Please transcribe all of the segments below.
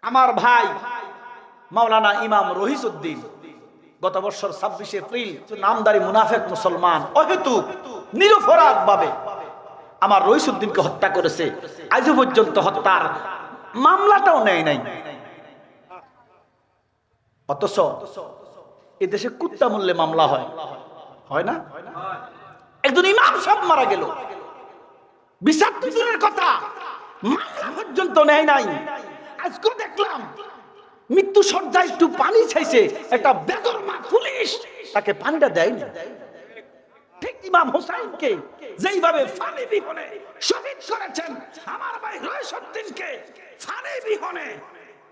আমার ভাই মাওলানা ইমাম রহিসউদ্দিন গত বছর 26 এপ্রিল নামদারি মুনাফিক মুসলমান অহেতুক নিরপরাধ ভাবে আমার রহিসউদ্দিনকে হত্যা করেছে। আজও পর্যন্ত হত্যার মামলাটাও নেয় নাই। অথচ এদেশে কুত্তা মূল্যে মামলা হয়, হয় না? একজন ইমাম সব মারা গেল, বিচার তো দূরের কথা, মামলা পর্যন্ত নেয় নাই। আজকে দেখলাম মৃত্যু সজ্জায় একটু পানি চাইছে, একটা বেদরমা পুলিশ তাকে পানিটা দেয়নি। ঠিক ইমাম হোসাইনকে যেইভাবে ফানি বিহনে শহীদ করেছেন, আমার ভাই রহিসউদ্দিনকে ফানি বিহনে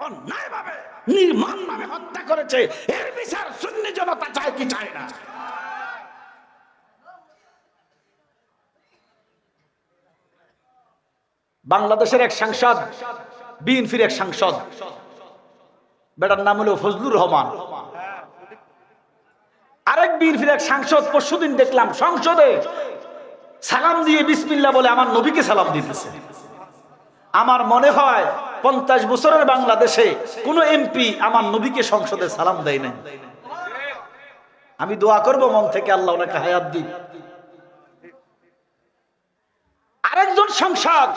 অন্যায়ভাবে নির্মমভাবে হত্যা করেছে। এর বিচার সুন্নি জনতা চায় কি চায় না? বাংলাদেশের এক সাংসদ, বিএনপির এক সাংসদ, বেটার নাম হলো ফজলুর রহমান। আরেক বিএনপির এক সাংসদ পরশুদিন দেখলাম সংসদে সালাম দিয়ে বিসমিল্লাহ বলে আমার নবীকে সালাম দিতেছে। আমার মনে হয় 50 বছরের বাংলাদেশে কোন এমপি আমার নবীকে সংসদে সালাম দেয় নাই। আমি দোয়া করব মন থেকে আল্লাহ ওনাকে হায়াত দিন। আরেকজন সংসদ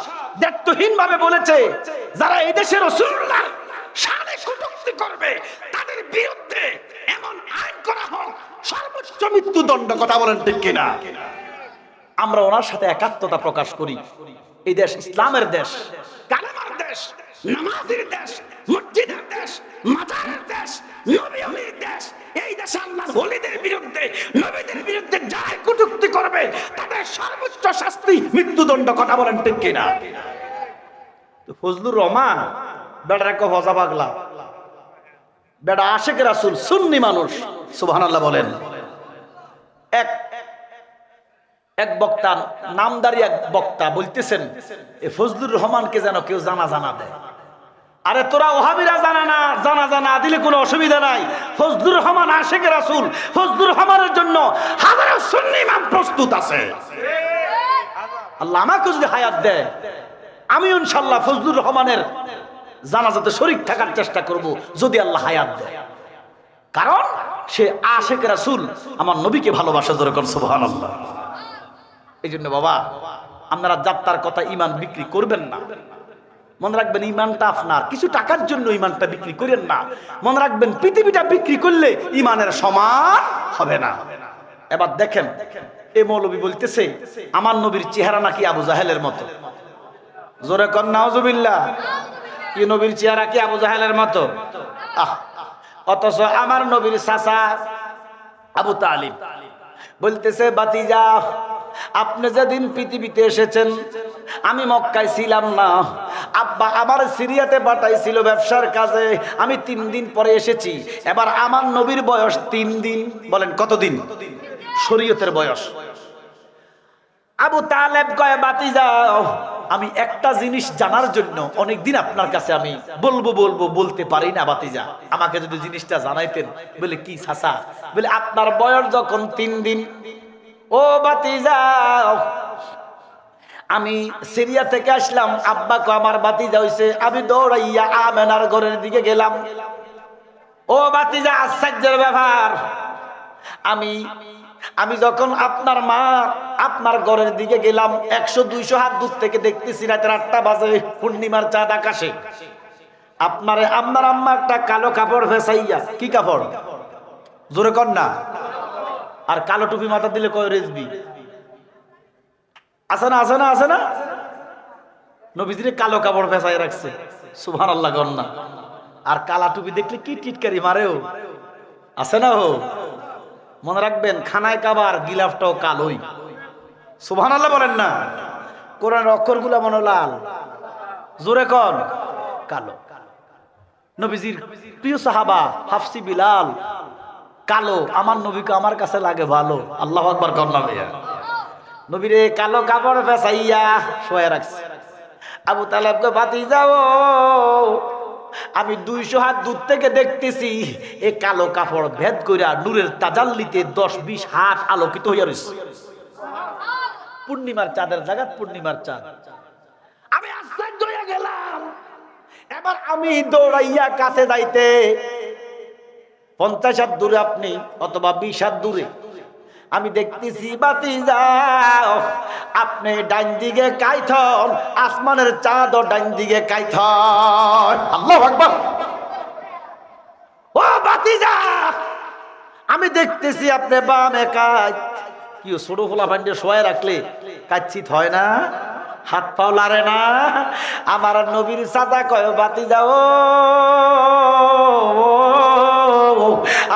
দায়িত্বহীন ভাবে বলেছে যারা এই দেশের রাসূলুল্লাহ শানে কটূক্তি করবে তাদের বিরুদ্ধে এমন আইন করা হোক সর্বোচ্চ মৃত্যুদণ্ড। কথা বলেন ঠিক কিনা? আমরা ওনার সাথে একাত্মতা প্রকাশ করি। এই দেশ ইসলামের দেশ, কালেমার দেশ, নামাজের দেশ, মসজিদের দেশ, মাজারের দেশ, নবীর দেশ। এই দেশে আল্লাহর ওলিদের বিরুদ্ধে, নবীদের বিরুদ্ধে যারা কটূক্তি করবে তাদের সর্বোচ্চ শাস্তি মৃত্যুদণ্ড। কথা বলেন ঠিক কিনা? তো ফজলুর রহমান বেটার কো হজা পাগলা, বেটা আশিক রাসূল, সুন্নি মানুষ। সুবহানাল্লাহ বলেন। এক বক্তা, নামদারি এক বক্তা বলতেছেন এই ফজলুর রহমানকে যেন কেউ জানা দেয়। আরে তোরা ওহাবিরা জানা দিলে কোনো অসুবিধা নাই। ফজলুর রহমান আশিক রাসূল, ফজলুর রহমানের জন্য হাজারো সুন্নি ইমাম প্রস্তুত আছে। আল্লাহ আমাকে যদি হায়াত দেয়, আমি ইনশাআল্লাহ ফজলুর রহমানের জানাজাতে শরীক থাকার চেষ্টা করব যদি আল্লাহ হায়াত দেয়। কারণ সে আশিক রাসূল, আমার নবীকে ভালোবাসা। জোরে কোন সুবহানাল্লাহ। এই জন্য বাবা, আপনারা যাত্রার কথা ইমান বিক্রি করবেন না। মনে রাখবেন ইমানটা আপনার, কিছু টাকার জন্য ইমানটা বিক্রি করেন না। মনে রাখবেন পৃথিবীটা বিক্রি করলে ইমানের সমান হবে না। এবার দেখেন এই মৌলবী বলতেছে আমার নবীর চেহারা নাকি আবু জাহেলের মতো। জোরে কর নাউজুবিল্লাহ। কি নবীর চেহারা কি আবু জাহেলের মতো? অথচ আমার নবীর চাচা আবু তালিব বলতেছে বাতিজা, আপনি যেদিন পৃথিবীতে এসেছেন আমি মক্কায় ছিলাম না, আব্বা আমার সিরিয়াতে পাঠাইছিল ব্যবসার কাজে, আমি 3 দিন পরে এসেছি। এবার আমার নবীর বয়স 3 দিন। বলেন কতদিন? শরীয়তের বয়স। আবু তালেব কয় বাতিজা, আমি একটা জিনিস জানার জন্য অনেকদিন আপনার কাছে আমি বলতে পারি না বাতিজা, আমাকে যদি জিনিসটা জানাইতেন। বলে কি চাচা? বলে আপনার বয়স যখন 3 দিন, ও বাতিজা আমি সিরিয়া থেকে আসলাম, আব্বা কো আমার বাতিজা হইছে, আমি দৌড়াইয়া আমেনার ঘরের দিকে গেলাম। ও বাতিজা আশ্চর্যের ব্যাপার, আমি যখন আপনার মা আপনার ঘরের দিকে গেলাম 100-200 হাত দূর থেকে দেখতেছি রাত 8টা বাজে, পূর্ণিমার চাঁদ আকাশে। আপনার আম্মা একটা কালো কাপড় ফেসাইয়া, কি কাপড়? জোরে কর না। আর কালো টুপি মাথা দিলে কয় রেজবি আছে না। নবীজির কালো কাপড় ফেসাই রাখছে। সুবহানাল্লাহ কর না। আর কালা টুপি দেখলে কি টিটকারি মারেও আছে না। ও মনে রাখবেন খানায় কাবার গিলাফটাও কালোই। সুবহানাল্লাহ বলেন না। কোরআনের অক্ষরগুলো মনে লাল, জোরে কর কালো। নবীজির প্রিয় সাহাবা হাফসি বিলাল কালো, আমার নবীকে আমার কাছে লাগে ভালো। আল্লাহু আকবার কর না ভাইয়া। নবীরে কালো কাপড় ফেসাইয়া শোয়া রাখছে। আবু তালেবকে বাতি যাও, আমি 200 হাত দূর থেকে দেখতেছি এই কালো কাপড় ভেদ কইরা নূরের তাজাল্লিতে 10-20 হাত আলোকিত হইয়া রইছে। পূর্ণিমার চাঁদের জায়গা পূর্ণিমার চাঁদ। আমি আশ্চর্য হয়ে গেলাম। এবার আমি দৌড়াইয়া কাছে যাইতে 50 হাত দূরে আপনি অথবা 20 হাত দূরে আমি দেখতেছি বাতিজা আপনি ডান দিকে কাইথন, আসমানের চাঁদ ডান দিকে কাইথন। আল্লাহু আকবার। ও বাতিজা আমি দেখতেছি আপনি বামে কাজ। কি ছোট ফোলা পান্ডে শোয়া রাখলে কাচ্ছিত হয় না, হাত পাও লারে না। আমার নবীর চাচা কয় বাতিজা ও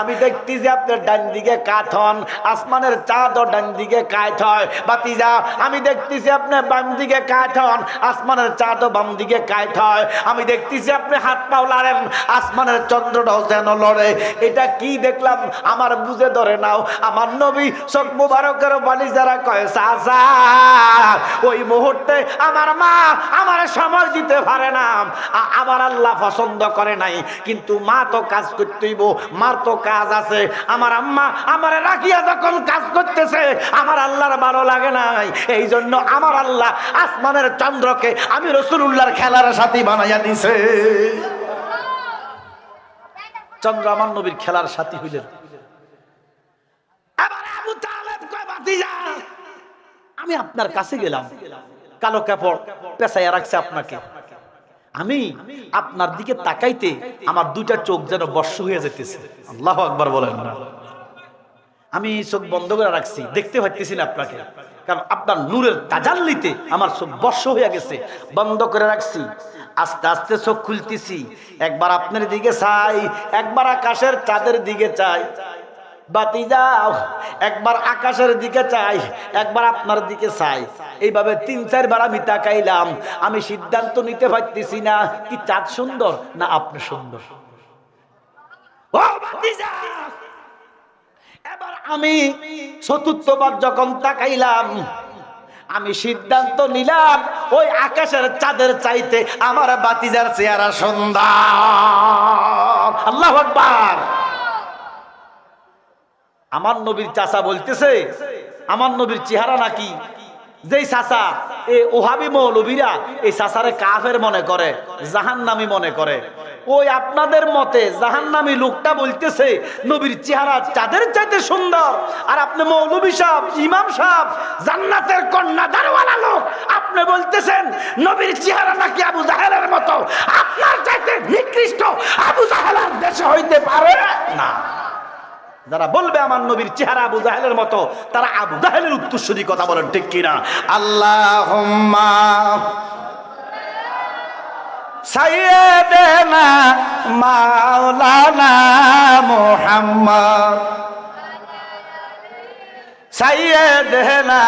আমি দেখতেছি আপনার ডান দিকে কাত হন, আসমানের চাঁদ ডান দিকে কাত হয়। বাতিজা আমি দেখতেছি আপনি বাম দিকে কাত হন, আসমানের চাঁদ বাম দিকে কাত হয়। আমি দেখতেছি আপনি হাত পাও লাড়েন, আসমানের চন্দ্রটাও যেন লড়ে। এটা কি দেখলাম আমার বুঝে ধরে নাও। আমার নবী চোখ মুবারকের বালি যারা কয় চাচা ওই মুহূর্তে আমার মা আমার সময় দিতে পারে না, আমার আল্লাহ পছন্দ করে নাই, কিন্তু মা তো কাজ করতেইব, মার তো কাজ আছে। আমার আম্মা আমার রাখিয়া যখন কাজ করতেছে আমার আল্লাহর ভালো লাগে নাই, এই জন্য আমার আল্লাহ আসমানের চন্দ্রকে আমি রাসূলুল্লাহর খেলার সাথী বানাইয়া দিছে। চন্দ্র আমার নবীর খেলার সাথী হইলেন। এবার আবু তালেব কয় ভাতিজা আমি আপনার কাছে গেলাম, কালো কাপড় পেঁচাইয়া রাখছে আপনাকে, আমি আপনার দিকে তাকাইতে আমার দুইটা চোখ যেন বর্ষ হয়ে যেতেছে। আল্লাহু আকবার বলেন না। আমি চোখ বন্ধ করে রাখছি, দেখতে পাইতেছি না আপনাকে, কারণ আপনার নূরের তাজাল্লিতে আমার চোখ বর্ষ হয়ে গেছে। বন্ধ করে রাখছি, আস্তে আস্তে চোখ খুলতেছি, একবার আপনার দিকে চাই, একবার আকাশের চাঁদের দিকে চাই। বাতিজা একবার আকাশের দিকে চাই, একবার আপনার দিকে চাই, এইভাবে 3-4 বার আমি তাকাইলাম। আমি সিদ্ধান্ত নিতে পারতেছি না কি চাঁদ সুন্দর না আপনি সুন্দর। ও বাতিজা এবার আমি চতুর্থবার যখন তাকাইলাম আমি সিদ্ধান্ত নিলাম ওই আকাশের চাঁদের চাইতে আমার বাতিজার চেহারা সুন্দর। আল্লাহু আকবার। আমার নবীর চাচা বলতেছে আমার নবীর চেহারা নাকি, যেই চাচা এই ওহাবি মৌলবীরা এই চাচারে কাফের মনে করে, জাহান্নামী মনে করে, ওই আপনাদের মতে জাহান্নামী লোকটা বলতেছে নবীর চেহারা চাঁদের চাইতে সুন্দর, আর আপনি মৌলবী সাহেব ইমাম সাহেব জান্নাতের কন্যা দারওয়ালা লোক আপনি বলতেছেন নবীর চেহারা নাকি আবু জাহেলের মতো। আপনার চাইতে নিকৃষ্ট আবু জাহেল আর দেশে হইতে পারে না। যারা বলবে আমার নবীর চেহারা আবু জাহেলের মতো তারা আবু জাহেলের উত্তরসূরি কথা বলেন, ঠিক কিনা? আল্লাহুম্মা সাইয়্যিদানা মাওলানা মুহাম্মদ সাইয়্যিদানা।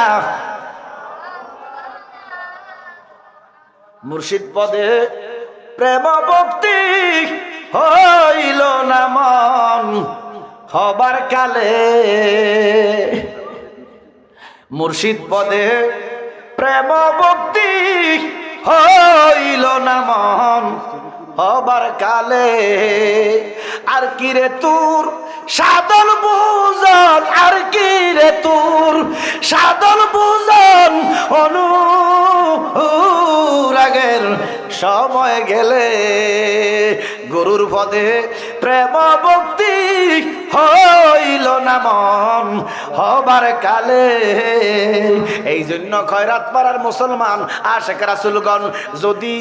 মুর্শিদ পদে প্রেম ভক্তি হইল না মন হবার কালে, মুর্শিদ পদে প্রেম ভক্তি হইল না মন হবার কালে। আর কি রে তোর সাধন বুঝন, আর কি রে তোর সাধন বুঝন, অনুরাগের সময় গেলে গুরুর পদে প্রেম ভক্তি হইল না মন হবার কালে। এই জন্য খয়রাত পাড়ার মুসলমান আশেক রাসূলগণ যদি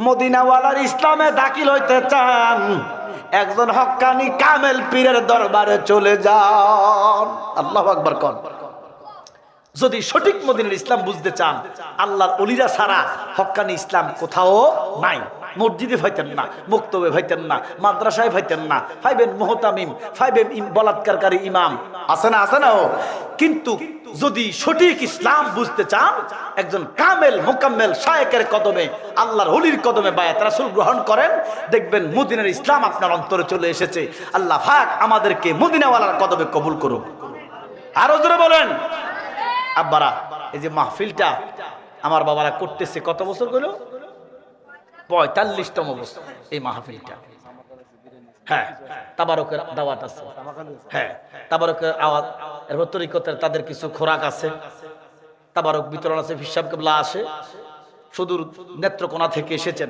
মদিনাওয়ালার ইসলামে দাখিল হইতে চান একজন হক্কানি কামেল পীরের দরবারে চলে যান। আল্লাহু আকবার কোন। যদি সঠিক মদিনার ইসলাম বুঝতে চান আল্লাহর ওলিরা ছাড়া হক্কানি ইসলাম কোথাও নাই। মসজিদে পাইতেন না, মুক্তবে পাইতেন না, মাদ্রাসায় পাইতেন না, পাইবেন মুহতামিম, পাইবেন বলাৎকারী ইমাম, আছে না? আছে না? কিন্তু যদি সঠিক ইসলাম বুঝতে চান একজন কামেল মুকাম্মেল শায়েকের কদমে আল্লাহর ওলির কদমে বায়াত রাসূল গ্রহণ করেন, দেখবেন মদিনার ইসলাম আপনার অন্তরে চলে এসেছে। আল্লাহ পাক আমাদেরকে মদিনাওয়ালার কদমে কবুল করুন। আরো জোরে বলেন। আব্বারা এই যে মাহফিলটা আমার বাবারা করতেছে কত বছর হলো? 45তম বছর এই মাহফিলটা। হ্যাঁ, তাবারকের দাওয়াত আছে, হ্যাঁ তাবারকের আওয়াজ, এরপর তরিকতের তাদের কিছু খোরাক আছে, তাবারক বিতরণ আছে, হিসাব কেবলা আসে, সুদূর নেত্রকোনা থেকে এসেছেন।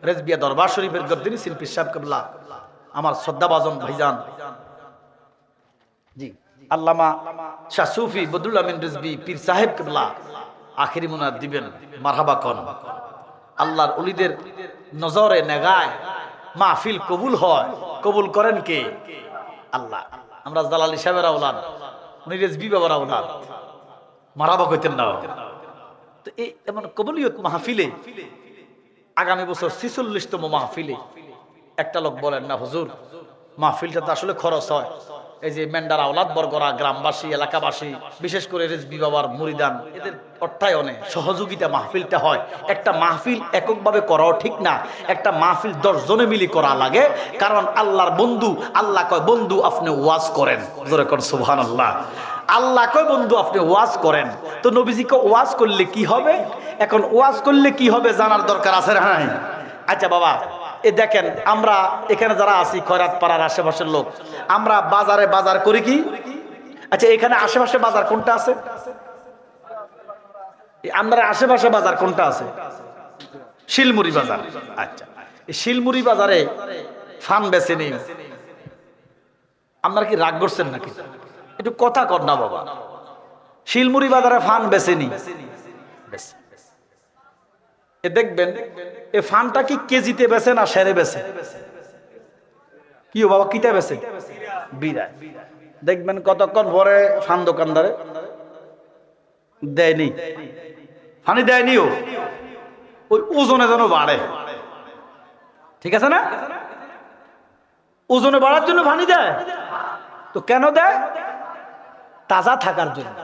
রেজবিয়া দরবার শরীফের গদ্দিনী শিল্পী সাহেব কেবলা, আমার শ্রদ্ধাভাজন ভাইজান জি আল্লামা শাহ সুফি বদরুল আমিন রিজভী পীর সাহেব কেবলা আখিরি মুনাত দিবেন। মারহাবা কোন। আল্লাহর ওলিদের নজরে নেগায় মাহফিল কবুল হয়, কবুল করেন কে? আল্লাহ। আমরা জালালি সাহেবের আওলাদ, উনি রিজভী বাবার আওলাদ, মারহাবা কইতেন না? তো এই এমন কবুলিয়ত মাহফিলে আগামী বছর 46তম মাহফিলে একটা লোক বলেন না হুজুর মাহফিলটা তো আসলে খরচ হয়, এই যে মেন্ডার আওলাদ বর্গরা, গ্রামবাসী, এলাকাবাসী, বিশেষ করে রিজভী বাবার মুরিদান, এদের অর্থায়নে সহযোগিতা মাহফিলটা হয়। একটা মাহফিল এককভাবে করাও ঠিক না, একটা মাহফিল 10 জনে মিলি করা লাগে। কারণ আল্লাহর বন্ধু, আল্লাহ কয় বন্ধু আপনি ওয়াজ করেন, জোরে কোন সুবহানাল্লাহ। আল্লাহ কয় বন্ধু আপনি ওয়াজ করেন। তো নবীজিকে ওয়াজ করলে কি হবে? এখন ওয়াজ করলে কি হবে জানার দরকার আছে না? আচ্ছা বাবা, এ দেখেন আমরা এখানে যারা আছি খয়রাত পাড়ার আশেপাশের লোক, আমরা বাজারে বাজার করি কি? আচ্ছা এখানে আশেপাশে বাজার কোনটা আছে? আমরা আশেপাশে বাজার কোনটা আছে? শিলমুড়ি বাজার। আচ্ছা এই শিলমুড়ি বাজারে ফান বেচে নেই, আপনারা কি রাগ করছেন নাকি? একটু কথা কর না বাবা। শিলমুড়ি বাজারে ফান বেচে নি, এ দেখবেন এ ফানটা কি কেজিতে বেচে না সেরে বেচে? কি বাবা কিতা বেচে? বিরাট। দেখবেন কতক্ষণ পরে ফান দোকানদারে দেয়নি, ফানি দেয়নি, ওই ওজনে যেন বাড়ে, ঠিক আছে না? ওজনে বাড়ার জন্য ফানি দেয়। তো কেন দেয়? তাজা থাকার জন্য।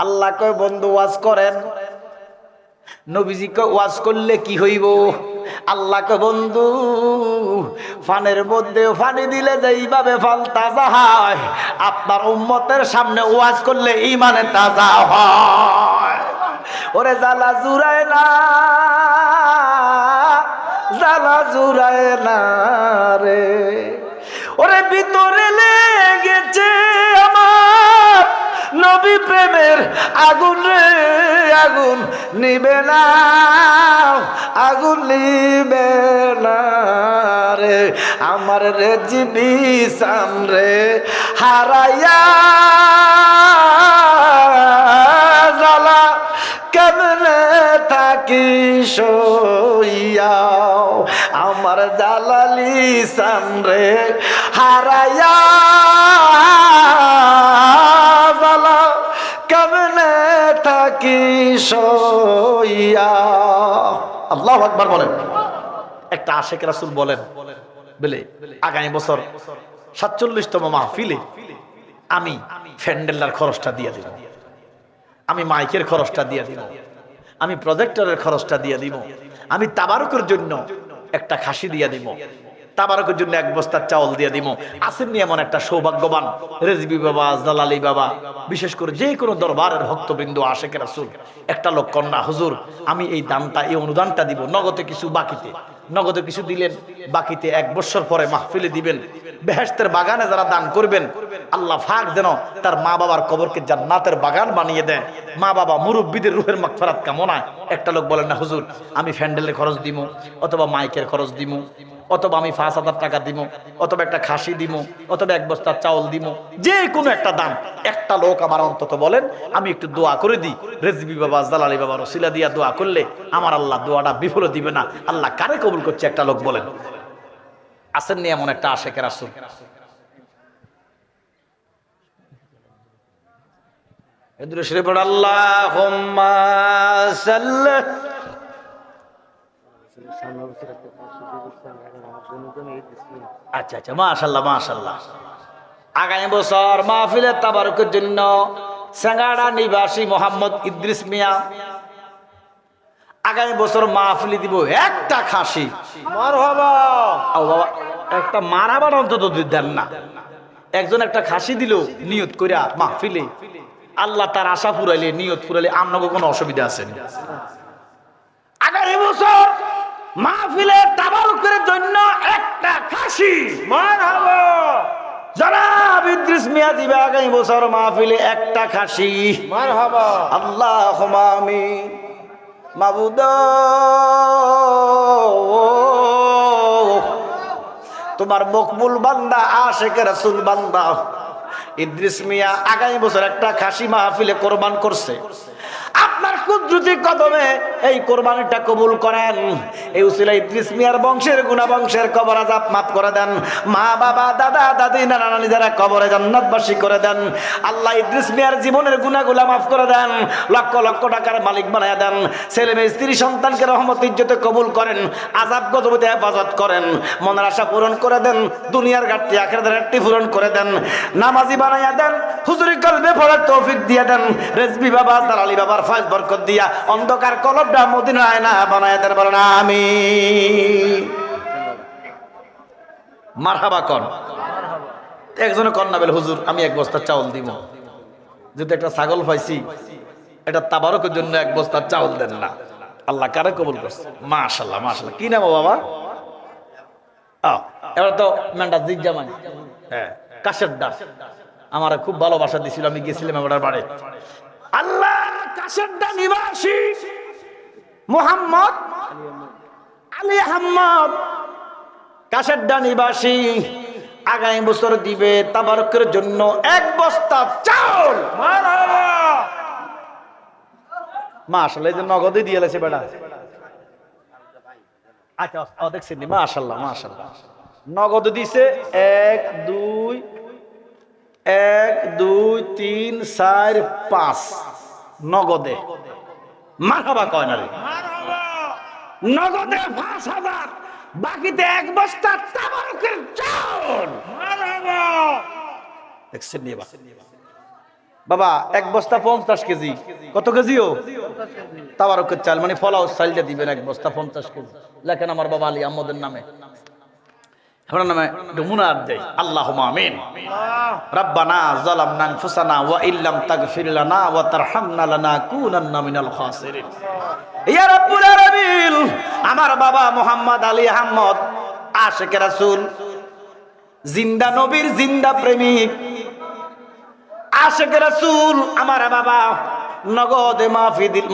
আল্লাহ কয় বন্ধু ওয়াজ করেন, নবীজি কয় ওয়াজ করলে কি হইব? আল্লাহ কয় বন্ধু ফানের মধ্যে ফানি দিলে যেইভাবে ফল তাজা হয়, আপনার উম্মতের সামনে ওয়াজ করলে ঈমানে তাজা হয়। ওরে জ্বালা জুড়ায় না, জ্বালা জুড়ায় না রে, ওরে ভিতরে লেগেছে আমার নবী প্রেমের আগুন রে, আগুন নিবে না, আগুন নিবে না রে, আমার রেজবি সামরে হারাইয়া জ্বালা কেমনে থাকি সইয়া, আমার জালালি সামরে হারাইয়া জ্বালা কেমনে থাকি সইয়া। আল্লাহু আকবার বলেন। একটা আশেক রাসূল বলেন বলে আগামী বছর 47তম মাহফিলে আমি ফ্যান্ডেলার খরচটা দিয়ে দিব, আমি মাইকের খরচটা দিয়ে দিব, আমি প্রজেক্টরের খরচটা দিয়ে দিব, আমি তাবারুকের জন্য একটা খাসি দিয়ে দিব, তাবারুকের জন্য 1 বস্তা চাউল দিয়ে দিব। আসেননি এমন একটা সৌভাগ্যবান রেজবি বাবা, জালালি বাবা, বিশেষ করে যে কোনো দরবারের ভক্তবৃন্দ, আশেকের রাসূল একটা লোক কন্যা হুজুর আমি এই দানটা, এই অনুদানটা দিব, নগদে কিছু বাকিতে, নগদে কিছু দিলেন, বাকিতে 1 বছর পরে মাহফিলে দিবেন। বেহেশতের বাগানে যারা দান করবেন আল্লাহ পাক যেন তার মা বাবার কবরকে জান্নাতের বাগান বানিয়ে দেয়। মা বাবা মুরব্বীদের রূহের মাগফিরাত কামনায় একটা লোক বলেন না হুজুর আমি ফ্যান্ডেলের খরচ দিব, অথবা মাইকের খরচ দিব, অথবা আমি 5,000 টাকা দিব, অথবা একটা খাসি দিব, অথবা 1 বস্তা চাউল দিব, যে কোনো একটা দান। একটা লোক আমার অন্তত বলেন আমি একটু দোয়া করে দিই, রেজবি বাবা, জালালি বাবার ওসিলা দিয়া দোয়া করলে আমার আল্লাহ দোয়াটা বিফল দিবে না। আল্লাহ কারে কবুল করছে একটা লোক বলেন? আসেননি এমন একটা আশেকের রাসূল? এদুরে শরীফ আল্লাহুম্মা সাল্লি। আচ্ছা আচ্ছা মাশাআল্লাহ মাশাআল্লাহ। আগামী বছর মাহফিলের তাবারুকের জন্য সেঙ্গাড়া নিবাসী মোহাম্মদ ইদ্রিস মিয়া আগামী বছর মাহফিলে দিব একটা খাসি। মারহাবা। ও বাবা একটা মারহাবা অন্তত দেন না, একজন একটা খাসি দিল নিয়ত কইরা মাহফিলে, আল্লাহ তার আশা পুরাইলে, নিয়ত পুরাইলে আপনাকে কোনো অসুবিধা আছে না? আগামী বছর মাহফিলের তাবারুকের জন্য একটা খাসি। মারহাবা। জনাব ইদ্রিস মিয়া দিবে আগামী বছর মাহফিলে একটা খাসি। মারহাবা। আল্লাহুম্মা আমিন। মাবুদ তোমার মকবুল বান্দা আশিক রাসূল বান্দা ইদ্রিস মিয়া আগামী বছর একটা খাসি মাহফিলে কোরবান করছে, আপনার কুদরতি কদমে এই কোরবানিটা কবুল করেন। এই উসিলা ইদ্রিস মিয়ার বংশের গুনাহ বংশের কবর আযাব মাফ করে দেন, মা বাবা দাদা দাদি নানা নানি যারা কবরে জান্নাতবাসী করে দেন। আল্লাহ ইদ্রিস মিয়ার জীবনের গুনাহগুলো মাফ করে দেন, লক্ষ লক্ষ টাকার মালিক বানায়া দেন, ছেলে মেয়ে স্ত্রী সন্তানকে রহমত ইজ্জতে কবুল করেন, আযাব গজবতে হেফাজত করেন, মনের আশা পূরণ করে দেন, দুনিয়ার ঘাটতি আখিরাতের ঘাটতি পূরণ করে দেন, নামাজি বানায়া দেন, হুজুরি কলবে পড়ার তৌফিক দিয়ে দেন, রেজবি বাবা দালালি বাবার ফয়েজ বরকত দিয়া অন্ধকার কলবটা মদিনার আয়না বানায়া দেন, বলেন আমিন। মারহাবা কোন একজনে কন্যা বলে হুজুর আমি এক বস্তা চাউল দিব, যদি একটা ছাগল পাইছি এটা তাবারকের জন্য এক বস্তা চাউল দেন না। আল্লাহ কারে কবুল করছে, মাশাআল্লাহ মাশাআল্লাহ। কি নাম বাবা? এবার তো মেন্ডা জিজ্ঞামান, হ্যাঁ কাশের ডাক আমার খুব ভালোবাসা দিছিল, আমি গেছিলাম আমার বাড়ি। আল্লাহ কাশেরডা নিবাসী মোহাম্মদ আলী আহমদ কাশেরডা নিবাসী আগামী বছর দিবে তাবারকের জন্য এক বস্তা চাউল। মাশাআল্লাহ, এই যে নগদে দিয়ে গেছে বেটা। আচ্ছা দেখছেন মাশাআল্লাহ মাশাআল্লাহ, নগদ দিছে 1 2 3 4 5 নগদে। মারহাবা কয় না রে, নগদে 5000, বাকিতে এক বস্তা তাবারকের চাউল। মারহাবা দেখছেন বাবা, এক বস্তা 50 কেজি। কত কেজিও তাবারকের চাল, মানে ফলাও চালটা দিবেন এক বস্তা 50 কেজি। লেখেন আমার বাবা আলী আহমদের নামে, আপনার নামে মুনাত দেই। আল্লাহুম্মা আমিন। রাব্বানা যালামনা আনফুসানা ওয়া ইল্লাম তাগফির লানা ওয়া তারহামনা লানাকুনান্না মিনাল খাসিরিন। ইয়া রাব্বুল আলামিন, আমার বাবা মুহাম্মদ আলী আহমদ আশিক রাসূল, জিন্দা নবীর জিন্দা প্রেমিক আশিক রাসূল, আমার বাবা নগদে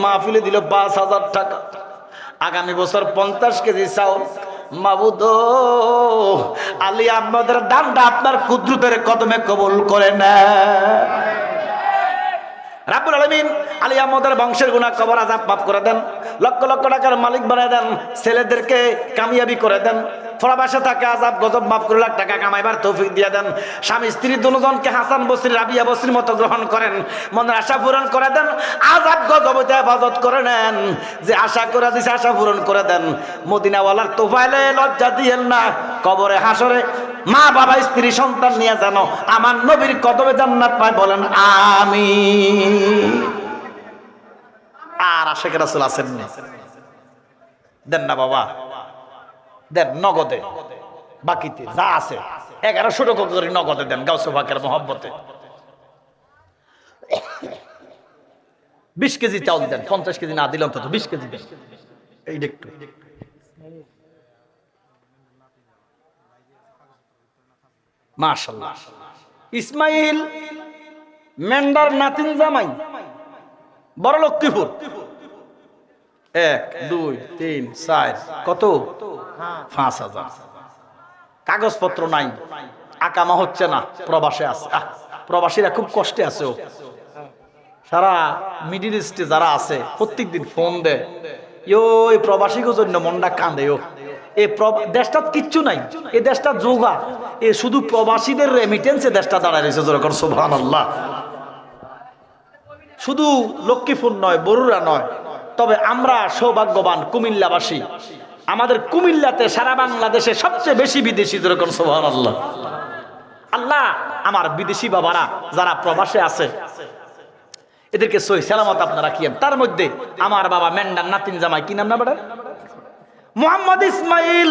মাহফিলে দিল 5000 টাকা। আগামী বছর 50 কেজি চাউল। মাবুদ আলী আহমদের দানটা আপনার কুদরতের কদমে কবুল করে নেন রাব্বুল আলামিন। আলী আহমদের বংশের গুনাহ কবর আযাব মাফ করে দেন, লক্ষ লক্ষ টাকার মালিক বানায় দেন, ছেলেদেরকে কামিয়াবি করে দেন, ফরাবাসে থাকে আযাব গজব মাফ করে লাখ টাকা কামাইবার তৌফিক দিয়ে দেন, স্বামী স্ত্রী দুজনকে হাসান বসরি রাবিয়া বসরির মতো গ্রহণ করেন, মনের আশা পূরণ করে দেন, আযাব গজব হতে হেফাজত করে নেন, যে আশা করে দিছে আশা পূরণ করে দেন। মদিনাওয়ালার তোফাইলে লজ্জা দিয়েন না, কবরে হাসরে মা বাবা স্ত্রী সন্তান নিয়ে জানো আমার নবীর কদমে জান্নাত পায়, বলেন আমিন। আর আশিক রাসূল আছেন না, দেন না বাবা, দেন নগদে, বাকিতে যা আছে 1100 টাকা করে নগদে দেন, গাউসে পাকের মহব্বতে। 20 কেজি চাউল দেন, 50 কেজি না দিলাম তো 20 কেজি দেন। এই একটু মাশাআল্লাহ। ইসমাইল মেন্ডার নাতিন জামাই, বড় লক্ষ্মীপুর। 1 2 3 4 কত 5000। কাগজপত্র নাই, আকামা হচ্ছে না, প্রবাসে আছে। প্রবাসীরা খুব কষ্টে আছে, ও সারা মিডিল ইস্টে যারা আছে প্রত্যেকদিন ফোন দেয়, ওই প্রবাসীর জন্য মনটা কান্দে। ও এই দেশটা কিচ্ছু নাই, এই দেশটা যোগা, এ শুধু প্রবাসীদের রেমিটেন্সে দেশটা দাঁড়ায় রয়েছে। যেরকম সুবহানাল্লাহ। শুধু লক্ষ্মীপুর নয়, বরুড়া নয়, তবে আমরা সৌভাগ্যবান কুমিল্লাবাসী। আমাদের কুমিল্লাতে সারা বাংলাদেশে সবচেয়ে বেশি বিদেশি। যেরকম সুবহানাল্লাহ। আল্লাহ আমার বিদেশি বাবারা যারা প্রবাসে আছে এদেরকে সহি সালামত আপনারা রাখিয়েন। তার মধ্যে আমার বাবা মেন্ডার নাতিন জামাই, কি নাম না বেটা, মোহাম্মদ ইসমাইল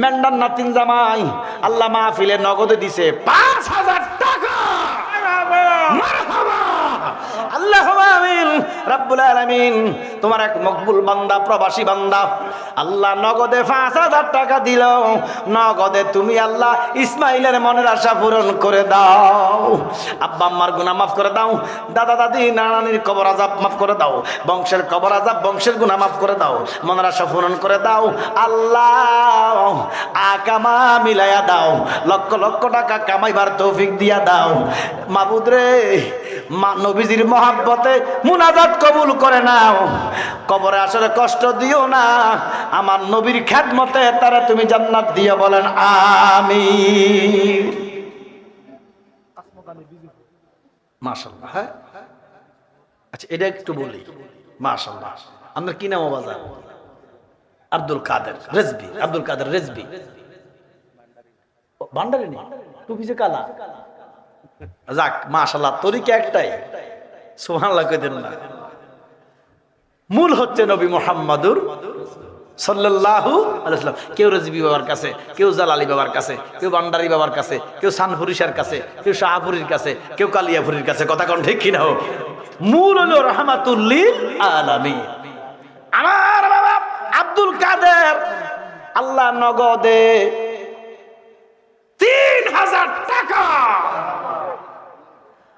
মেন্ডার নাতিন জামাই, আল্লাহ মাহফিলে নগদে দিছে 5000 টাকা। মারহাবা আল্লাহুম্মা আমিন। রাব্বুল আলামিন, তোমার এক মকবুল বান্দা, প্রবাসী বান্দা আল্লাহ নগদে 5,000 টাকা দিল, নগদে তুমি আল্লাহ ইসমাইলের মনের আশা পূরণ করে দাও। আব্বা আম্মার গুনাহ মাফ করে দাও, দাদা দাদি নানানির কবর আযাব মাফ করে দাও, বংশের কবর আযাব বংশের গুনাহ মাফ করে দাও, মনের আশা পূরণ করে দাও। আল্লাহ আকামা মিলায়া দাও, লক্ষ লক্ষ টাকা কামাইবার তৌফিক দিয়া দাও। মাবুদ রে, নবীজির মহাব্বতে মুনাজাত কবুল করে নাও। কবরে আসলে কষ্ট দিও না, আমার নবীর খেদমতে তারা তুমি জান্নাত দিয়ে বলেন আমিন। মাশাআল্লাহ। হ্যাঁ, আচ্ছা এটা একটু বলি। মাশাআল্লাহ। আপনার কি নাম বাজার? আব্দুল কাদের রেজবি। আব্দুল কাদের রেজবি ভান্ডারি নেই, টুপি যে কালা। যাক মাশাআল্লাহ, তরিকা একটাই, সুবহানাল্লাহ কই দেন না। মূল হচ্ছে নবী মুহাম্মাদুর সাল্লাল্লাহু আলাইহি ওয়াসাল্লাম। কেউ রেজবি বাবার কাছে, কেউ জালালি বাবার কাছে, কেউ ভান্ডারি বাবার কাছে, কেউ সানফুরিশার কাছে, কেউ শাহপুরীর কাছে, কেউ কালিয়াপুরীর কাছে। কথা কোন ঠিক কিনা হোক, মূল হলো রাহমাতুল লিল আলামিন। আমার বাবা আব্দুল কাদের আল্লাহ নগদে 3,000 টাকা।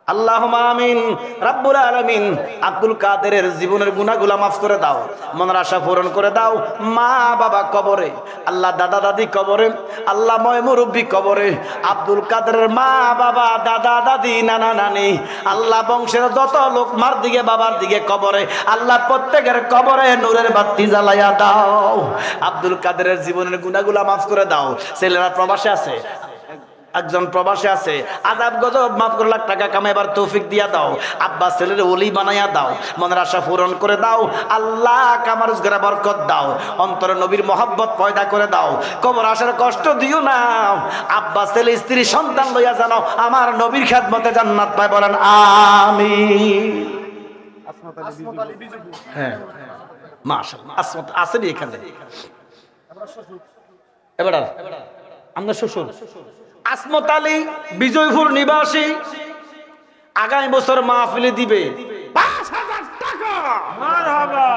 আল্লাহুম্মা আমিন। রাব্বুল আলামিন আব্দুল কাদেরের জীবনের গুনাহগুলো মাফ করে দাও, মনের আশা পূরণ করে দাও। মা বাবা কবরে, আল্লাহ দাদা দাদি কবরে, আল্লাহ ময় মুরব্বী কবরে, আব্দুল কাদেরের মা বাবা দাদা দাদি নানা নানি, আল্লাহ বংশের যত লোক মার দিকে বাবার দিকে কবরে, আল্লাহ প্রত্যেকের কবরে নূরের বাতি জ্বালাইয়া দাও। আব্দুল কাদেরের জীবনের গুনাহগুলো মাফ করে দাও। ছেলেরা প্রবাসে আছে, একজন প্রবাসে আছে, আযাব গজব মাফ করে লাখ টাকা কামাইবার তৌফিক দিয়া দাও। আব্বা ছেলের ওলি বানাইয়া দাও, মনের আশা পূরণ করে দাও। আল্লাহ কামার রোজগারে বরকত দাও, অন্তরে নবীর মহব্বত পয়দা করে দাও। কবর আসার কষ্ট দিও না। আব্বা ছেলে স্ত্রী সন্তান লইয়া জানো আমার নবীর খেদমতে জান্নাত পায় বলেন আমিন। হ্যাঁ মাশাআল্লাহ, আসমত আসেনি এখানে। এবার আমরা শ্বশুর আসমত আলী বিজয়পুর নিবাসী, আগামী বছর মাহফিলে দিবে 5,000 টাকা। মারহাবা।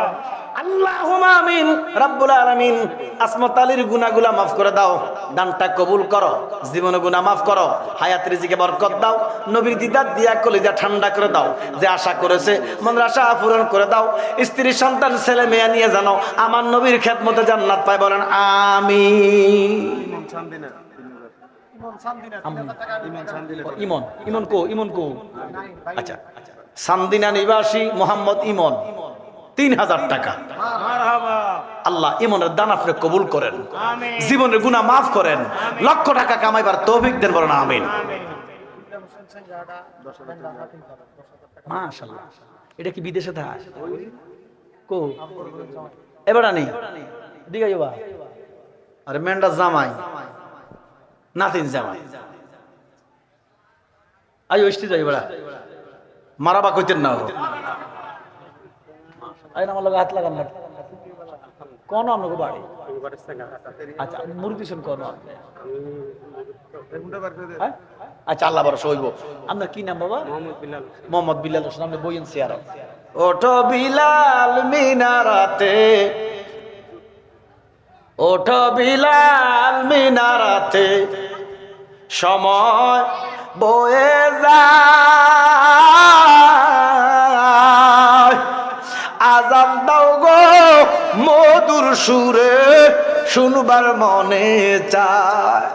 আল্লাহুম্মা আমিন। রাব্বুল আলামিন আসমত আলীর গুনাহগুলো মাফ করে দাও, দানটা কবুল করো, জীবনে গুনাহ মাফ করো, হায়াত রিজিকে বরকত দাও, নবীর দিদার দিয়া কলিজা ঠান্ডা করে দাও। যে আশা করেছে মনের আশা পূরণ করে দাও। স্ত্রী সন্তান ছেলে মেয়ে নিয়ে জানো আমার নবীর খেদমতে জান্নাত পায় বলেন আমিন। ইমন, ইমন কো, ইমন কো। আচ্ছা, সান্দিনা নিবাসী মোহাম্মদ ইমন 3,000 টাকা। আল্লাহ ইমনের দান আপনি কবুল করেন, জীবনের গুনাহ মাফ করেন, লক্ষ টাকা কামাইবার তৌফিক দেন বলেন আমিন। মাশাআল্লাহ। এটা কি বিদেশে থাকে কো? এবার আনি দিগা যাবা। আরে মেন্ডা জামাই নাতিন জামাই আই ওইস্তি যাই বড়া মারাবা কইতেন না। আই না আমার লগে হাত লাগান না কোন আমগো বাড়ি। আচ্ছা মুরগি শুন কোন আপনি? আচ্ছা আল্লাহ ভরসা হইব। আপনার কি নাম বাবা? মোহাম্মদ বিলাল। মোহাম্মদ বিলাল হোসেন। আপনি বইন সিয়ার। ওঠো বিলাল মিনারাতে, ওঠো বিলাল মিনারাতে, সময় বয়ে যায়, আজান দাও গো মধুর সুরে শুনবার মনে চায়।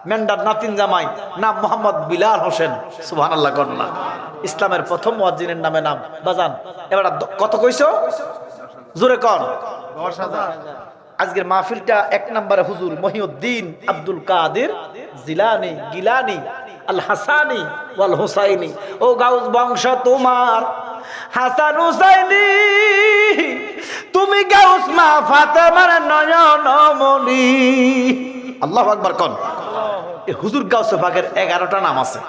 মেন্ডার নাতিন জামাই নাম মোহাম্মদ বিলাল হোসেন। সুবহানাল্লাহ কন্যা ইসলামের প্রথম মুয়াজ্জিনের নামে নাম বাজান। এবার কত কইছো? জোরে কন। 10,000। আজকের মাহফিলটা 1 নম্বরে হুজুর মহিউদ্দিন আব্দুল কাদের জিলানী গিলানী আল হাসানি ওয়াল হুসাইনি। ও গাউস বংশ তোমার হাসান হুসাইনি, তুমি গাউস মা ফাতেমার নয়নমণি। আল্লাহু আকবার কোন। এই হুজুর গাউস পাকের 11টা নাম আছে।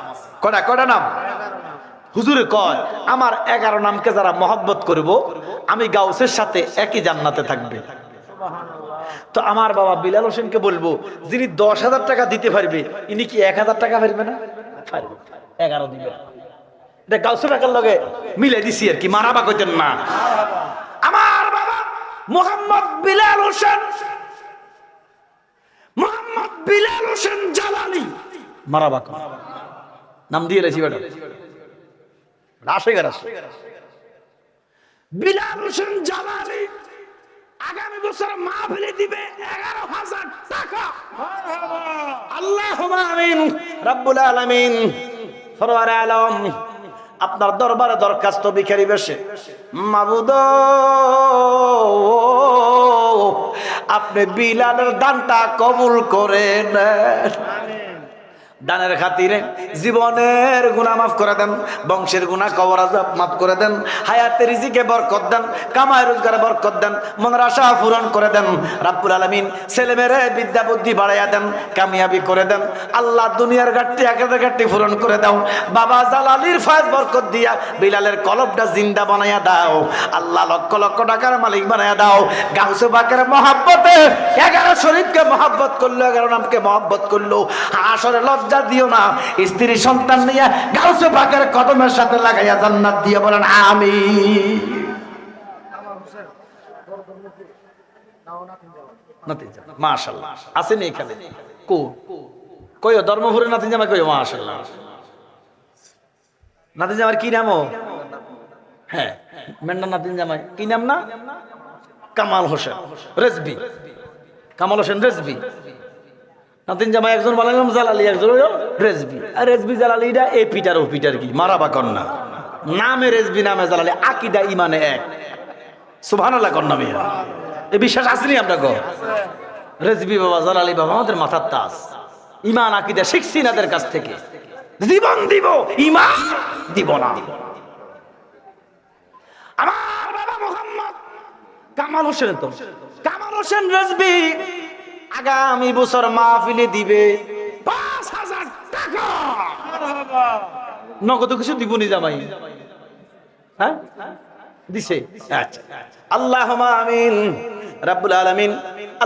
কয়টা নাম? হুজুরে কয় আমার 11 নামকে যারা মহব্বত করব আমি গাউসের সাথে একই জান্নাতে থাকবে। তো আমার বাবা বিলাল হোসেনকে বলবো যিনি 10,000 টাকা দিতে পারবে ইনি কি 1,000 টাকা পারবে না? পারবে। 11 দিবে। এটা গাউসে টাকার লগে মিলে দিছি আর কি, মারাবা কইতেন না। আমার বাবা মোহাম্মদ বিলাল হোসেন, মোহাম্মদ বিলাল হোসেন জালালি মারাবা নাম দিয়ে লেছি বেটা রাশেগার আছে। বিলাল হোসেন জালালি আগামী বছর মাহফিলে দিবে 11,000 টাকা। আল্লাহুম্মা আমিন রব্বুল আলামিন। সরওয়ারে আলম আপনার দরবারে দরখাস্ত ভিখারি বেশে, মাবুদ আপনি বিলালের দানটা কবুল করে নেন। দানের খাতিরে জীবনের গুনাহ মাফ করে দেন, বংশের গুনাহ কবর আযাব মাফ করে দেন, হায়াতে রিজিকে বরকত দেন, কামাই রোজগারে বরকত দেন, মনের আশা পূরণ করে দেন রব্বুল আলামিন। ছেলে মেয়েরে বিদ্যা বুদ্ধি বাড়াইয়া দেন, কামিয়াবি করে দেন আল্লাহ। দুনিয়ার ঘাটতি আখিরাতের ঘাটতি পূরণ করে দাও বাবা। জালালির ফয়েজ বরকত দিয়া বিলালের কলবটা জিন্দা বানাইয়া দাও আল্লাহ। লক্ষ লক্ষ টাকার মালিক বানাইয়া দাও। গাউসে পাকের মহব্বতে 11 শরীফকে মহব্বত করলো, 11 নামকে মহব্বত করলো। আসরে লজ্জা দিও না, স্ত্রী সন্তান নিয়ে গাউসে পাকের কদমের সাথে লাগাইয়া জান্নাত দিয়ে বলেন আমিন। মাশাআল্লাহ আসেনি এখানে কইও ধর্মপুরে নাতিন জামাই কইও মাশাআল্লাহ। নাতিন জামাই কি নাম? হ্যাঁ মেন্ডা নাতিন জামাই কি নাম না? কামাল হোসেন রেজবি। কামাল হোসেন রেজবি নাতিন জামাই একজন বললাম জালালি, একজন রেজবি। আর রেজবি জালালিটা এ পিটার ও পিটার কি মারাবা কন্যা নামে রেজবি নামে জালালি, আকীদা ঈমানে এক। সুবহানাল্লাহ কন্যা মিয়া এই বিশ্বাস আসেনি আপনাকে? রেজবি বাবা জালালি বাবা আমাদের মাথার তাজ। ঈমান আকীদা শিখছি নাদের কাছ থেকে। জীবন দিব ঈমান দিব না। আমার বাবা মোহাম্মদ কামাল হোসেন, তো কামাল হোসেন রেজবি আগামী বছর মাহফিলে দিবে 5,000 টাকা। নগদ কিছু দিবনি জামাই? হ্যাঁ দিছে। আচ্ছা আল্লাহুম্মা আমিন রব্বুল আলামিন।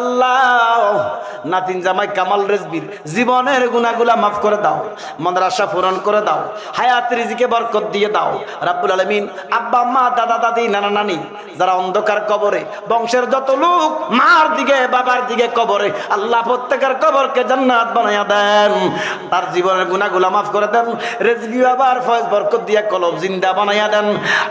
আল্লাহ নাতিন জামাই কামাল রেজবির জীবনের গুনাহগুলা মাফ করে দাও, মনের আশা পূরণ করে দাও, হায়াত রিজিকে বরকত দিয়ে দাও রব্বুল আলামিন। আব্বা আম্মা দাদা দাদি নানা নানি যারা অন্ধকার কবরে, বংশের যত লোক মার দিকে বাবার দিকে কবরে, আল্লাহ প্রত্যেকের কবরকে জান্নাত বানায়া দেন। তার জীবনের গুনাহগুলা মাফ করে দেন। রেজবি বাবার ফয়েজ বরকত দিয়ে কলব জিন্দা বানায়া দেন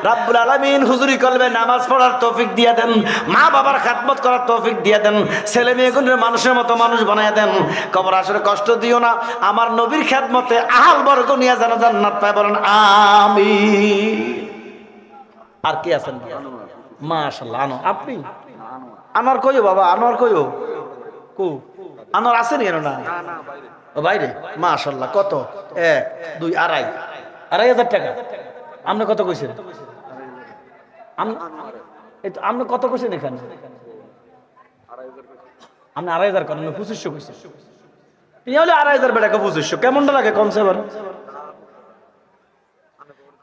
রব্বুল আলামিন। হুজুরি কলবে নামাজ পড়ার তৌফিক দিয়ে দেন, মা বাবার খেদমত করার তৌফিক দিয়ে দেন, ছেলে মেয়েগুলোর মানুষের মতো মানুষ বানায়া দেন। কবর আসলে কষ্ট দিও না। আমার নবীর খেদমতে আহাল বর্গ নিয়ে যেন জান্নাত পায় বলেন আমিন। আর কি আছেন? মাশাআল্লাহ আনো আপনি আনোয়ার কইও বাবা, আনোয়ার কইও কো আনোয়ার আসেনি এর না ও বাইরে। মাশাআল্লাহ কত? 1 2 2.5 টাকা। আপনি কত কইছেন? আপনি কত কইছেন এখানে? আপনি 2,500 করেন, 2500 কইছেন। তুমি হলে 2,500 বেটাকে 2500 কেমনটা লাগে কমছে এবার?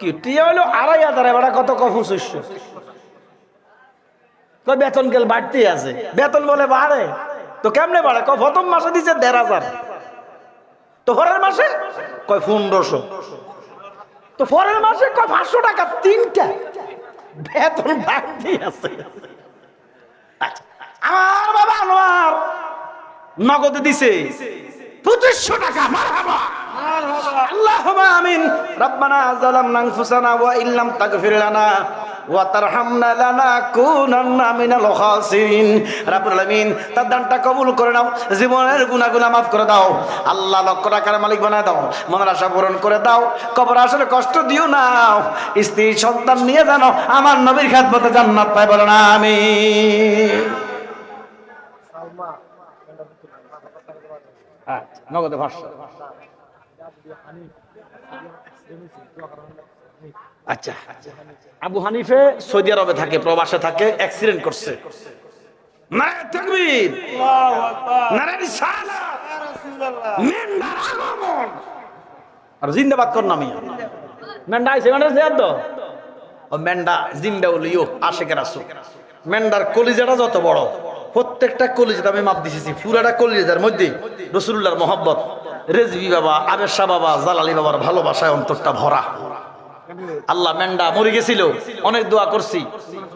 কি টিয়া হলো 2,500 বেটা কত ক 2500? কই বেতন গেল বাড়তেই আছে। বেতন বলে বাড়ে তো কেমনে বাড়ে? কয় প্রথম মাসে দিছে 1,500, তো পরের মাসে কয় 1500, তো পরের মাসে কয় 500 টাকা। 3টা বেতন বাড়তেই আছে। আচ্ছা আমার বাবা আনোয়ার নগদে দিছে 2500 টাকা। মারহাবা আল্লাহুম্মা আমিন। রব্বানা যালামনা আনফুসানা ওয়া ইল্লাম তাগফির লানা ওয়া তারহামনা লানাকুনান্না মিনাল খাসিরিন। রব্বুল আলামিন তার দানটা কবুল করে নাও, জীবনের গুনাহগুলো মাফ করে দাও আল্লাহ। লক্ষ টাকার মালিক বানায় দাও, মনের আশা পূরণ করে দাও। কবর আসলে কষ্ট দিও না। স্ত্রী সন্তান নিয়ে জানো আমার নবীর খেদমতে জান্নাত পায় বলেন আমিন। নগদে ভাষ্য। আচ্ছা আবু হানিফে সৌদি আরবে থাকে, প্রবাসে থাকে, অ্যাক্সিডেন্ট করছে। নারে তাকবীর, আল্লাহু আকবার, নারে রিসালাত, ইয়া রাসূলুল্লাহ, মেন্ডার আগমন আর জিন্দাবাদ কর নামি। মেন্ডা আইছে মানে জিয়াদ ও মেন্ডা জিন্দা হলিও আশিকের রাসূল। মেন্ডার কলিজাটা যত বড়, প্রত্যেকটা কলিজাতে আমি মাপ দিয়েছি, পুরাটা কলিজার মধ্যে রাসূলুল্লাহর মহব্বত। রেজবি বাবা, আবেদ শাহ বাবা, জালালি বাবার ভালোবাসায় অন্তরটা ভরা। আল্লাহ মেন্ডা মরে গেছিল, অনেক দোয়া করছি,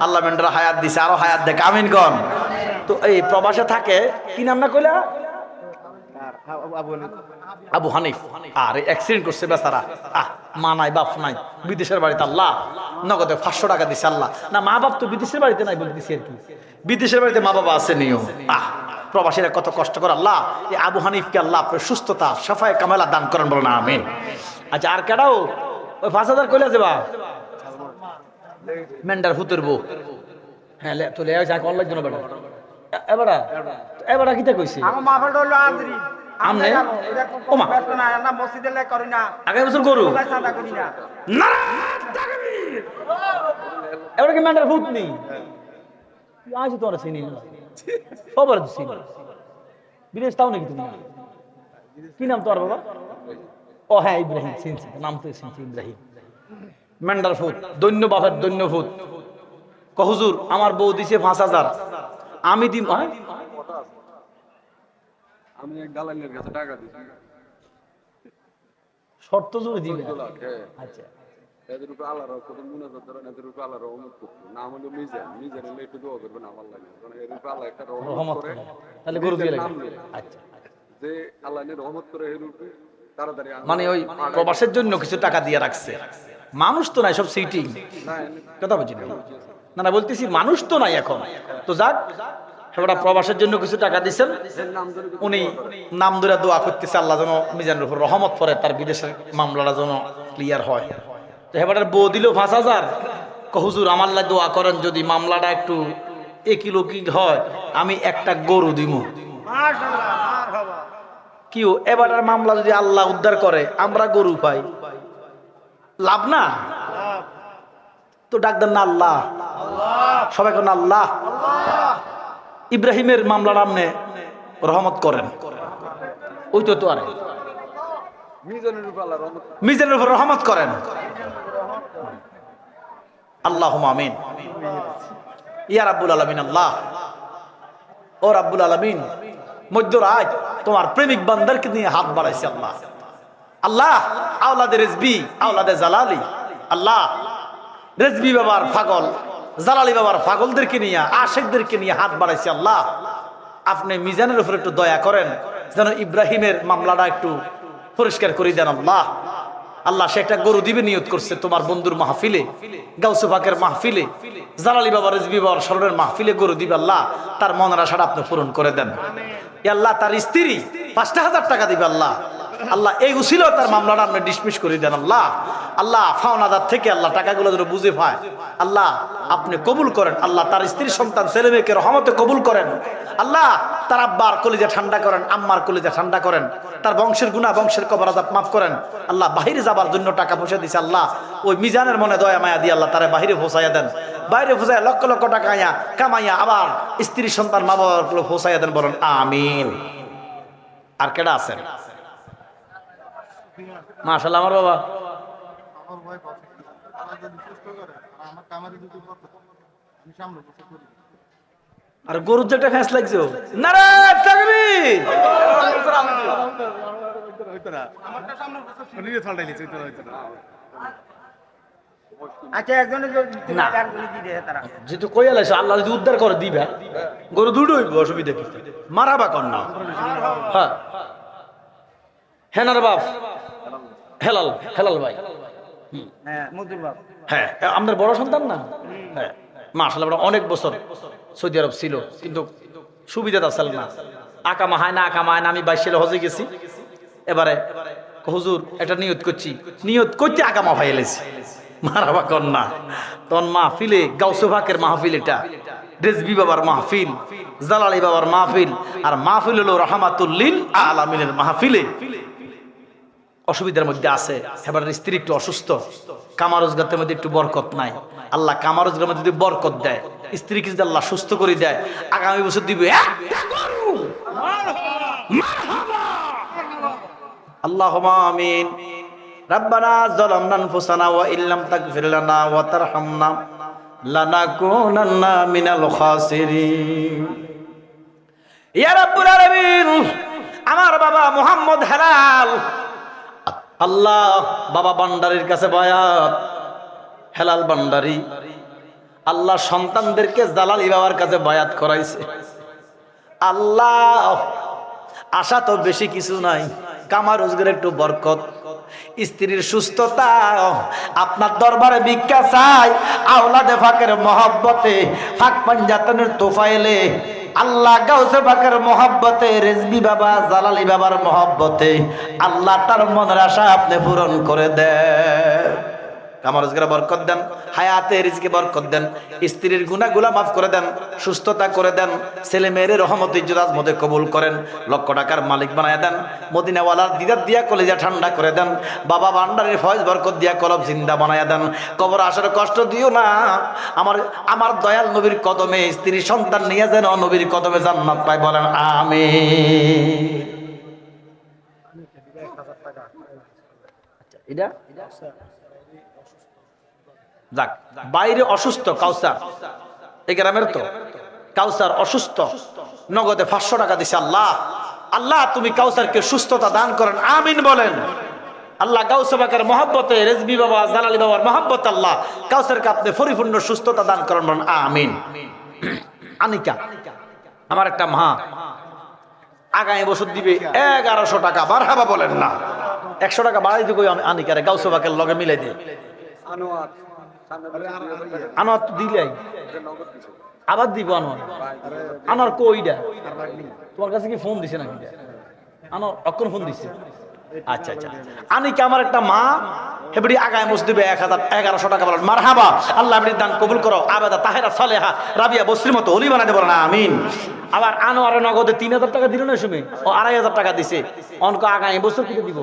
আল্লাহ মেন্ডার হায়াত দিছে, আরো হায়াত দেখ, আমিন গণ। তো এই প্রবাসে থাকে, কি নাম না কইলা? আবু হানিফ। আর অ্যাক্সিডেন্ট করছে বেচারা, মা নাই বাপ নাই, বিদেশের বাড়িতে আল্লাহ নগদে 500 টাকা দিছে আল্লাহ। না মা বাপ তো বিদেশের বাড়িতে নাই বলে দিছি আর কি, বিদেশের বাড়িতে মা বাবা আছে নিও। প্রবাসীরা কত কষ্ট করে, আল্লাহ এই আবু হানিফকে আল্লাহ আপনার সুস্থতা সাফায়ে কামালা দান করেন, বলো না আমিন। আচ্ছা আর কেডাও ওই 5000 কইলা যাবা মেন্ডার ফুতের বউ। হ্যাঁ তো লে যাক অনলাইন জন্য বেটা এবারে এবারে কিটা কইছে আমার মা ফেল হলো আদরি আমনে ওমা না না মসজিদে লে করি না আগে বছর গরু সাদা করি না না তাকবীর এবারে কি মেন্ডার ফুত নেই আজ তোরা চিনি না খবর দিছি বিদেশ তাও নাকি তুমি? কি নাম তোর বাবা? ও হ্যাঁ ইব্রাহিম, চিনছি নাম তো চিনছি ইব্রাহিম। মেন্ডার ফুত দৈন্য বাপের দৈন্য ফুত হুজুর আমার বউ দিছে 5000 আমি দিম। আমি এক দালালের কাছে টাকা দিছি, শর্ত জুড়ে দিবে। আচ্ছা এদের উপর আল্লাহর কত মুনাজাত করেন, এদের উপর আল্লাহর রহমত করতে নাম হলো মিজান, মিজান হলে একটু দোয়া করবেন আমার লাগে, কারণ এর উপর আল্লাহ একটা রহমত করে, তাহলে গরু দিয়ে লাগে। আচ্ছা যে আল্লাহ নে রহমত করে এর উপরে তাড়াতাড়ি মানে ওই প্রবাসের জন্য কিছু টাকা দিয়ে রাখছে। মানুষ তো নাই, সব সিটিং কথা বুঝি না না বলতেছি মানুষ তো নাই এখন। তো যাক সেটা প্রবাসের জন্য কিছু টাকা দিচ্ছেন, উনি নাম ধরে দোয়া করতেছে আল্লাহ যেন মিজানের উপর রহমত পড়ে, তার বিদেশের মামলাটা যেন ক্লিয়ার হয়। তো হেবাটার বউ দিল 5000, হুজুর আমার লাই দোয়া করেন যদি মামলাটা একটু কিলো কি হয়, আমি একটা গরু দিব। কি এবারের মামলা যদি আল্লাহ উদ্ধার করে আমরা গরু পাই, লাভ না? তো ডাক দেন না আল্লাহ, সবাই কোন আল্লাহ। ইব্রাহিমের মামলার আমনে রহমত করেন, ওই তো তো আর মিজানের উপর রহমত করেন। আল্লাহুম্মা আমিন ইয়া রাব্বুল আলামিন। আল্লাহ ও রাব্বুল আলামিন, মধ্যরাত তোমার প্রেমিক বান্দারকে নিয়ে হাত বাড়াইছে আল্লাহ। আল্লাহ আওলাদে রিজবি আওলাদে জালালি, আল্লাহ রিজবি বাবার পাগল জালালি বাবার পাগলদেরকে নিয়ে আশিকদেরকে নিয়ে হাত বাড়াইছে আল্লাহ। আপনি মিজানের উপর একটু দয়া করেন যেন ইব্রাহিমের মামলাটা একটু পরিষ্কার করে দেন আল্লাহ। আল্লাহ সে একটা গরু দিবে নিয়ত করছে তোমার বন্ধুর মাহফিলে, গাউসে পাকের মাহফিলে, জালালি বাবা রিজবি বাবার স্মরণের মাহফিলে গরু দিবে আল্লাহ। তার মনের আশাটা আপনি পূরণ করে দেন আল্লাহ। তার স্ত্রী 5000 টাকা দিবে আল্লাহ। আল্লাহ এই উসিলায় তার মামলাটা আপনি ডিসমিস করে দেন আল্লাহ। আল্লাহ ফাওনাদার থেকে আল্লাহ টাকাগুলো যেন বুঝে পায় আল্লাহ আপনি কবুল করেন আল্লাহ। তার স্ত্রী সন্তান ছেলে মেয়েকে রহমতে কবুল করেন আল্লাহ। তার আব্বার কলিজা ঠান্ডা করেন, আম্মার কলিজা ঠান্ডা করেন, তার বংশের গুনাহ বংশের কবর আযাব মাফ করেন আল্লাহ। বাহিরে যাবার জন্য টাকা পয়সা দিছে আল্লাহ, ওই মিজানের মনে দয়া মায়া দিয়ে আল্লাহ তারা বাহিরে পৌঁছাইয়া দেন। বাইরে পৌঁছায় লক্ষ লক্ষ টাকা কামাইয়া আবার স্ত্রী সন্তান মা বাবার পৌঁছাইয়া দেন, বলেন আমিন। আর কেডা আছেন? মাশাআল্লাহ আমার বাবা আর গরুর যেটা ফ্যাঁস লাগছে নারায়ণ তাকবীর। যেহেতু কই আলাইছে আল্লাহ যদি উদ্ধার করে দিবে গরু দুটো হইব, অসুবিধা কি? মারাবা কর না। হ্যাঁ হেনার বাপ হেলাল, হেলাল ভাই, হ্যাঁ আমাদের বড় সন্তান না? হ্যাঁ মাশাআল্লাহ অনেক বছর সৌদি আরব ছিল, কিন্তু সুবিধা ছিল না, আকামা হয় না আকামা হয় না। আমি 22 সালে হজে গেছি, এবারে হুজুর একটা নিয়ত করছি, নিয়ত করতে আকামা হয়ে এলেছি। মারাবা কন্যা তখন মাহফিলে গাউসে পাকের মাহফিল, এটা রিজভী বাবার মাহফিল, জালালি বাবার মাহফিল, আর মাহফিল হলো রাহমাতুল লিল আলামিনের মাহফিলে। অসুবিধার মধ্যে আছে, এবার স্ত্রী একটু অসুস্থ, কামা রোজগারের মধ্যে একটু বরকত নাই। আল্লাহ কামা রোজগারের মধ্যে যদি বরকত দেয়, স্ত্রীকে যদি আল্লাহ সুস্থ করে দেয়, আগামী বছর দিবে আল্লাহুম্মা আমিন। রাব্বানা যালামনা আনফুসানা ওয়া ইল্লাম তাগফির লানা ওয়া তারহামনা লানাকুনান্না মিনাল খাসিরিন। ইয়া রাব্বুল আলামিন, আমার বাবা মুহাম্মদ হেলাল, আল্লাহ বাবা বান্দারের কাছে বায়াত, হেলাল ভান্ডারী আল্লাহ সন্তানদেরকে জালালি বাবার কাছে বায়াত করাইছে। আল্লাহ আশা তো বেশি কিছু নাই, কামা রোজগার একটু বরকত, স্ত্রীর সুস্থতা, আপনার দরবারে ভিক্ষা চাই আওলাদে ফাকের মহব্বতে, ফাক পাঞ্জাতনের তোফাইলে, আল্লাহ গাউসে পাকের মহব্বতে, রেজবি বাবা জালালি বাবার মহব্বতে আল্লাহ তার মনের আশা আপনি পূরণ করে দেন। কামা রোজগারে বরকত দেন, হায়াতে রিজকে বরকত দেন, স্ত্রীর গুনাহগুলা মাফ করে দেন, সুস্থতা করে দেন, ছেলে মেয়ের রহমত ইজ্জত আজমতে কবুল করেন, লক্ষ টাকার মালিক বানায় দেন, মদিনাওয়ালার দিদার দিয়া কলেজা ঠান্ডা করে দেন, বাবা ভান্ডারের ফয়েজ বরকত দিয়া কলব জিন্দা বানায় দেন, কবর আসার কষ্ট দিও না। আমার দয়াল নবীর কদমে স্ত্রী সন্তান নিয়ে যেন নবীর কদমে জান্নাত পায়, বলেন আমিন। এটা যাক, বাইরে অসুস্থ কাউসার, এই গ্রামের তো কাউসার অসুস্থ, নগদে 500 টাকা দিছে। আল্লাহ আল্লাহ তুমি কাউসারকে সুস্থতা দান করেন, আমিন বলেন। আল্লাহ গাউসে পাকের মহব্বতে, রেজবি বাবা জালালি বাবার মহব্বত, আল্লাহ কাউসারকে আপনি পরিপূর্ণ সুস্থতা দান করেন, বলেন আমিন। আনিকা আমার একটা মা আগামী বছর দিবে 1100 টাকা, মারহাবা বলেন না। 100 টাকা বাড়াই দিব আনিকারে, গাউসে পাকের লগে মিলাই দিয়ে আনোয়ার তো দিলাই, আবার দিব আনোয়ার। আনোয়ার কইডা তোমার কাছে কি ফোন দিছে নাকি? আনোয়ার অক্ষণ ফোন দিছে। আচ্ছা আচ্ছা, আনিকা আমার একটা মা, হেবড়ি আগায় মসজিদে 1100 টাকা বলেন মারহাবা। আল্লাহ আপনি দান কবুল করো, আবেদা তাহেরা সালেহা রাবিয়া বসরির মতো অলি বানাতে বলেন আমিন। আবার আনোয়ার নগদে 3000 টাকা দিল না, সময় ও 2500 টাকা দিছে, অনক আগামী বছর থেকে দিব,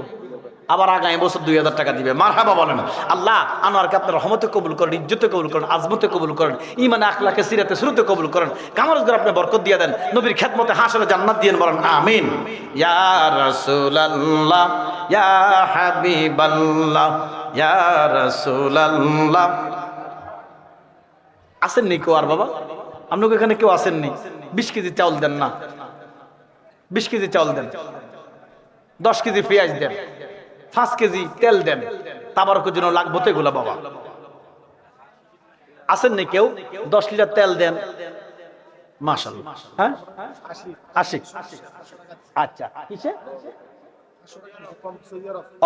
আবার আগামী বছর 2000 টাকা দিবে, মারহাবা বলেন। আল্লাহ আনোয়ারকে আপনার রহমতে কবুল করেন, ইজ্জতে কবুল করেন, আজমতে কবুল করেন, ইমানে আখলাকে সিরাতে শুরুতে কবুল করেন, কামরজগার আপনি বরকত দিয়ে দেন, নবীর খেদমতে হাসরে জান্নাত দিয়ে বলেন আমিন। ইয়া রাসূলুল্লাহ ইয়া হাবিবাল্লাহ ইয়া রাসূলুল্লাহ। আসেননি কেউ আর বাবা? আপনাকে এখানে কেউ আসেননি? 20 কেজি চাউল দেন না, 20 কেজি চাউল দেন, 10 কেজি পেঁয়াজ দেন, 5 কেজি তেল দেন, তাবারকের জন্য লাগবে তো এগুলা বাবা। আসেন নি কেউ? 10 লিটার তেল দেন, মাশাআল্লাহ। হ্যাঁ 80। আচ্ছা কিসে?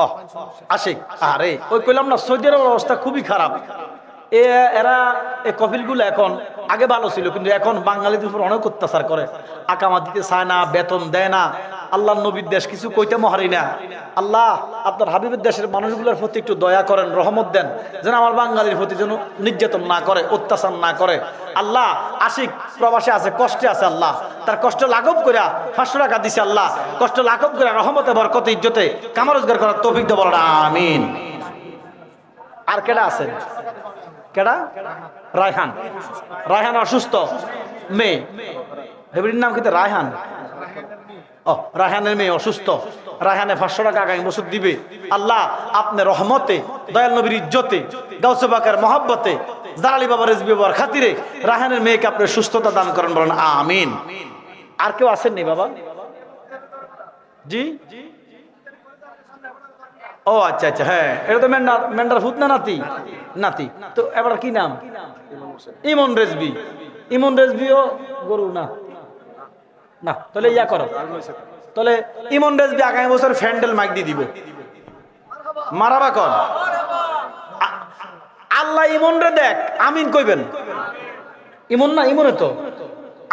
ও 80। আরে ওই কইলাম না, সৌদি আরবের অবস্থা খুবই খারাপ। এরা এই কফিলগুলো এখন আগে ভালো ছিল, কিন্তু এখন বাঙালিদের উপর অনেক অত্যাচার করে, আকামা দিতে চায় না, বেতন দেয় না। আল্লাহ নবীর দেশ কিছু কইতে মহারি না। আল্লাহ আপনার হাবিবের দেশের মানুষগুলোর প্রতি একটু দয়া করেন, রহমত দেন, যেন আমার বাঙালির প্রতি যেন নির্যাতন না করে, অত্যাচার না করে। আল্লাহ আশিক প্রবাসে আছে, কষ্টে আছে, আল্লাহ তার কষ্ট লাঘব করে 500 টাকা দিছে, আল্লাহ কষ্ট লাঘব করে রহমতে বরকতে ইজ্জতে কামা রোজগার করার তৌফিক দেব, বলেন আমিন। আর কেডা আছেন? কেডা? রায়হান। রায়হান অসুস্থ মেয়ে, হেবরির নাম কিন্তু রায়হান। ও রায়হানের মেয়ে অসুস্থ, রায়হানে 500 টাকা আগামী বছর দিবে। আল্লাহ আপনি রহমতে, দয়াল নবীর ইজ্জতে, গাউসে পাকের মহব্বতে, জালালি বাবার রেজবি বাবার খাতিরে রায়হানের মেয়েকে আপনি সুস্থতা দান করেন, বলেন আমিন। আর কেউ আসেননি বাবা? জি ও আচ্ছা আচ্ছা, হ্যাঁ এটা তো মেন্ডার ফুত না নাতি? নাতি তো এবার কি নাম? ইমন রেজবি। ইমন রেজবিও গরু না? না, তাহলে ইয়া করো, তাহলে ইমন রেজবি আগামী বছর ফ্যান্ডেল মাইক দিয়ে দিব, মারাবা কর। আল্লাহ ইমন রে দেখ, আমিন কইবেন। ইমন না, ইমনে তো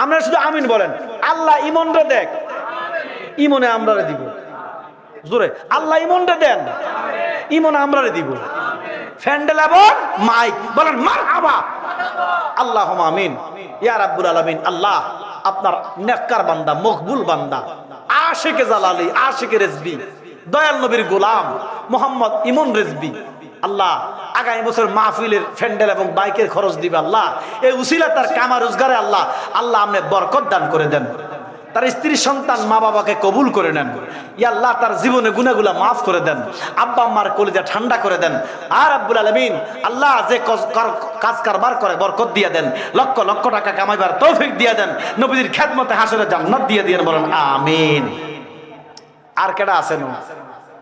আমরা শুধু আমিন বলেন। আল্লাহ ইমন রে দেখ, ইমনে আমরা রে দিব, জোরে আল্লাহ ইমন রে দেন, ইমনে আমরা রে দিব, ফ্যান্ডেল এবং মাইক বলেন মারহাবা। আল্লাহুম্মা আমিন ইয়া রাব্বুল আলামিন। আল্লাহ আপনার নেককার বান্দা, মকবুল বান্দা, আশিকে জালালি, আশিকে রেজবি, দয়াল নবীর গোলাম মোহাম্মদ ইমন রেজবি, আল্লাহ আগামী বছর মাহফিলের ফ্যান্ডেল এবং বাইকের খরচ দিবে। আল্লাহ এই উসিলা তার কামা রোজগারে আল্লাহ আল্লাহ আপনি বরকত দান করে দেন, তার স্ত্রী সন্তান মা বাবাকে কবুল করে নেন। ইয়া আল্লাহ তার জীবনে গুনাহগুলা মাফ করে দেন, আব্বা আম্মার কলিজা ঠান্ডা করে দেন। আর রাব্বুল আলামিন আল্লাহ যে কাজ কারবার করে বরকত দিয়ে দেন, লক্ষ লক্ষ টাকা কামাইবার তৌফিক দিয়ে দেন, নবীর খেদমতে হাসরে জান্নাত দিয়ে দেন, বলেন আমিন। আর কেডা আছেন?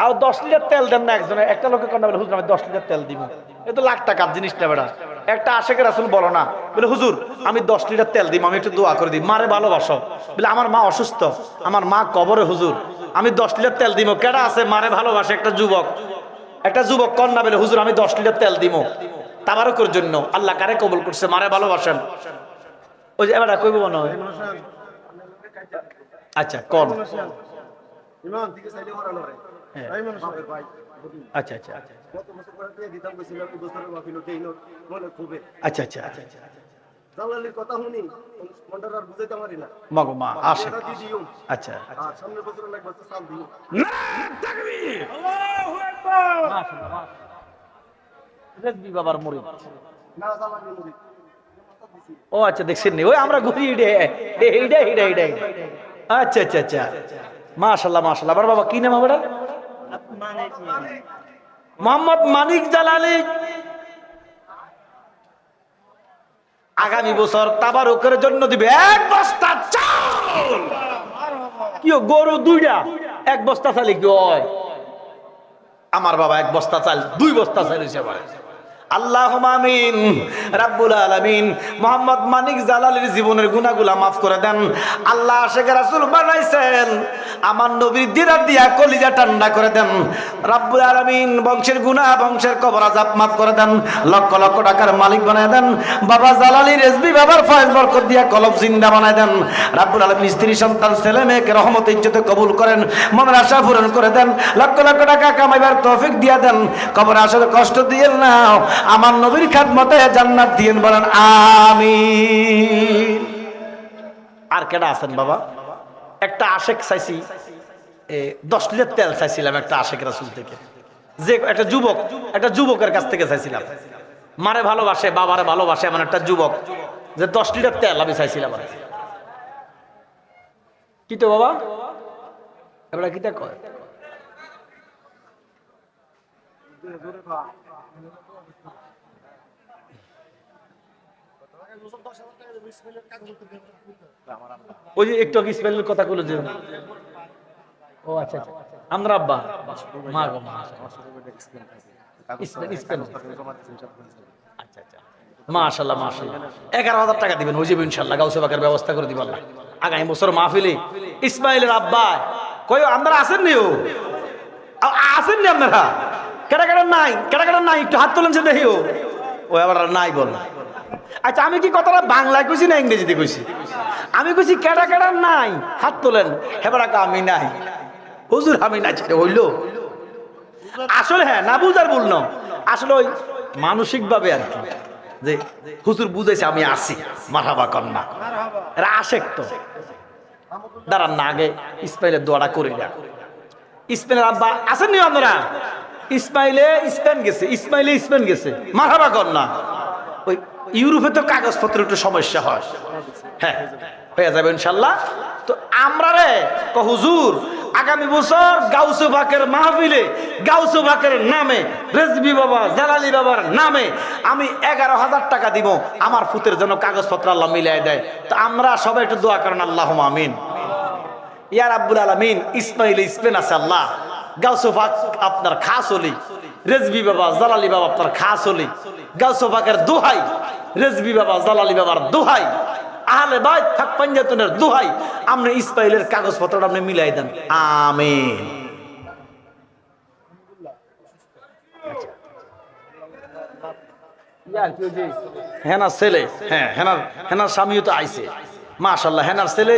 আর 10 লিটার তেল দেন না একজনে, একটা লোকে কন্যা বলে হুজুর আমি 10 লিটার তেল দিব, এ তো লাখ টাকার জিনিসটা বেড়া। একটা আশেকের রাসূল বলো না, বলে হুজুর আমি 10 লিটার তেল দিব, আমি একটু দোয়া করে দিই, মারে ভালোবাসো। বলে আমার মা অসুস্থ, আমার মা কবরে হুজুর, আমি 10 লিটার তেল দিব। কেডা আছে মারে ভালোবাসে? একটা যুবক কন্যা বলে হুজুর আমি 10 লিটার তেল দিব তাবারকের জন্য। আল্লাহ কারে কবুল করছে? মারে ভালোবাসেন। ওই যে এবার কইব মনে হয়। আচ্ছা কোন ইমান থেকে সাইডে ওরানো রে তাই মানুষ ভাই আচ্ছা আচ্ছা কত বছর পরে দিয়ে দিতাম কইছিল তো বছরের মাফিলো দেইনো মনে খুবে আচ্ছা আচ্ছা জালালির কথা শুনি মন্ডার আর বুঝাইতে পারি না মাগো মা আসে। এটা দি দিও আচ্ছা আর সামনের বছর লাগবে তো সাল দিও আল্লাহু আকবার। মাশাআল্লাহ রেজবি বাবার মুরিদ। না জালালি মুরি ও আচ্ছা দেখছেন নি, ওই আমরা ঘুরি এইটা। আচ্ছা আচ্ছা আচ্ছা মাশাআল্লাহ মাশাআল্লাহ। আবার বাবা কি নাম আবার? মোহাম্মদ মানিক জালালি। আগামী বছর তাবারুকের জন্য দিবে 1 বস্তা চাল। কি গরু 2টা, 1 বস্তা চাল কি হয়? আমার বাবা 1 বস্তা চাল 2 বস্তা চাল হিসেবে। আল্লাহুম্মা আমিন। রাব্বুল আলামিন মোহাম্মদ মানিক জালালির জীবনের গুনাহগুলো maaf করে দেন। আল্লাহ আশিকের রাসূল বানাইছেন, আমার নবীর দিদার দিয়া কলিজা ঠান্ডা করে দেন। রাব্বুল আলামিন বংশের গুনাহ, বংশের কবর আযাব maaf করে দেন। লক্ষ লক্ষ টাকার মালিক বানায় দেন। বাবা জালালি রেজবি বাবার ফয়েজ বরকত দিয়া কলব জিন্দা বানায় দেন। রাব্বুল আলামিন স্ত্রী সন্তান ছেলে মেয়েকে রহমত ইজ্জতে কবুল করেন, মনের আশা পূরণ করে দেন। লক্ষ লক্ষ টাকা কামাইবার তৌফিক দিয়া দেন। কবরে আসলে কষ্ট দিয়েন না, আমার নবীর খাদমতে জান্নাত দিয়েন, বলেন আমিন। আর কেডা আছেন বাবা? একটা আশেক চাইছি, 10 লিটার তেল চাইছিলাম একটা আশেক রাসূল থেকে, যে একটা যুবকের কাছ থেকে চাইছিলাম। মারে ভালোবাসে, বাবারে ভালোবাসে এমন একটা যুবক, যে 10 লিটার তেল আমি চাইছিলাম। কি তো বাবা এবার কিটা কয়? ওই যে একটু ইসমাইলের কথা বলে যে, ও আচ্ছা আচ্ছা আমরা আব্বা মা গো মা ইসমাইল আচ্ছা আচ্ছা মাশাআল্লাহ মাশাআল্লাহ 11,000 টাকা দিবেন, হয়ে যাবে ইনশাআল্লাহ। গাউসে বাকের ব্যবস্থা করে দিব আল্লাহ। আগামী বছর মাহফিলে ইসমাইলের আব্বা কই আপনারা আছেন নি? আছেন নি আপনারা? কেডা নাই একটু হাত তোলেন সে দেখিও। ও আবার নাই বল। আচ্ছা আমি কি কথাটা বাংলায় কইছি না ইংরেজিতে কইছি? আমি কইছি কেডা নাই হাত তোলেন। হেবার আমি নাই হুজুর, আমি নাই হইলো আসলে। হ্যাঁ না বুঝার ভুল না, আসলে ওই মানসিক ভাবে আর কি, যে হুজুর বুঝাইছে আমি আছি। মারহাবা কন্যা এরা আশেক তো দাঁড়ান না, আগে ইসমাইলের দোয়াটা করি না। ইসমাইলের আব্বা আছেন নি আপনারা? ইসমাইলে স্পেন গেছে। মারহাবা কন্যা। ওই ইউরোপে তো কাগজপত্র একটু সমস্যা হয়, হ্যাঁ হয়ে যাবে ইনশাল্লাহ। তো আমরা হুজুর আগামী বছর গাউসে বাকের মাহফিলে গাউসে বাকের নামে রেজবি বাবা জালালি বাবার নামে আমি 11,000 টাকা দিব, আমার ফুতের জন্য কাগজপত্র আল্লাহ মিলাই দেয়। তো আমরা সবাই একটু দোয়া করেন আল্লাহুম্মা আমিন। ইয়া রাব্বুল আলামিন ইসমাইলে স্পেন আছে আল্লাহ, গাউসে বাক আপনার খাস হলি, রেজবি বাবা জালালি বাবা আপনার খাস হলি, গাউসে বাকের দোহাই, রেজবি বাবা জালালি বাবার দোহাই, আহলে বাইত হক পাঞ্জাতনের দোহাই, আপনি ইসমাইলের কাগজপত্রটা আপনি মিলাই দেন, আমিন। হেনার ছেলে, হ্যাঁ হেনার স্বামীও তো আইছে মাশাআল্লাহ। হেনার ছেলে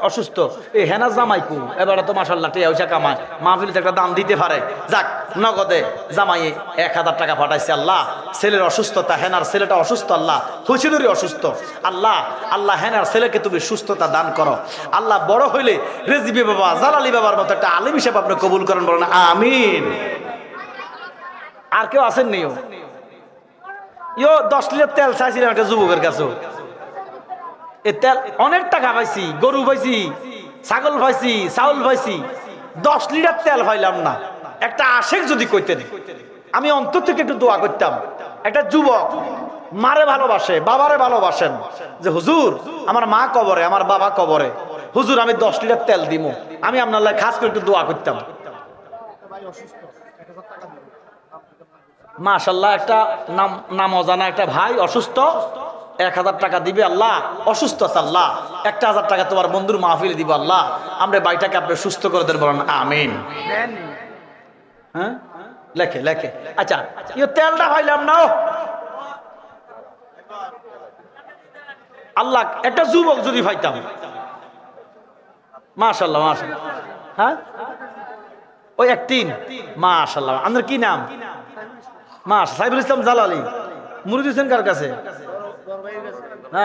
অসুস্থ, এই হেনা জামাইকু এবারে তো মাশাআল্লাহ টিয়া হইছে কামায়, মাহফিলে একটা দাম দিতে পারে। যাক নগদে জামাই 1,000 টাকা পাঠাইছে আল্লাহ। ছেলের অসুস্থতা, হেনার ছেলেটা অসুস্থ আল্লাহ, হুসিদুরি অসুস্থ আল্লাহ হেনার ছেলেকে তুমি সুস্থতা দান করো আল্লাহ। বড় হইলে রেজবি বাবা জালালি বাবার মতো একটা আলিম হিসেবে আপনি কবুল করেন, বলেন আমিন। আর কেউ আছেন নিও? 10 লিটার তেল চাইছিলাম একটা যুবকের কাছে, এই তেল অনেক টাকা পাইছি, গরু পাইছি, ছাগল পাইছি, চাউল পাইছি, 10 লিটার তেল পাইলাম না। একটা আশেক যদি কইতেন, আমি অন্তর থেকে একটু দোয়া করতাম। একটা যুবক মারে ভালোবাসে, বাবারে ভালোবাসেন, যে হুজুর আমার মা কবরে, আমার বাবা কবরে, হুজুর আমি 10 লিটার তেল দিব, আমি আপনার লাগে খাস করে একটু দোয়া করতাম। মাশাআল্লাহ, একটা নাম অজানা একটা ভাই অসুস্থ, 1000 টাকা দিবে আল্লাহ। অসুস্থ আছে আল্লাহ, 1000 টাকা তোমার বন্ধুর মাহফিলে দিব আল্লাহ। আমরা ভাইটাকে আপনি সুস্থ করে দেন, বলেন আমিন। হ্যাঁ, লেখে লেখে। আচ্ছা, তেলটা পাইলাম না। আল্লাহ, একটা যুবক যদি পাইতাম। মাশাআল্লাহ মাশাআল্লাহ। হ্যাঁ, ওই একদিন। মাশাআল্লাহ, আপনার কি নাম? সাইফুল ইসলাম জালালি। মুরিদ হোসেন কার কাছে?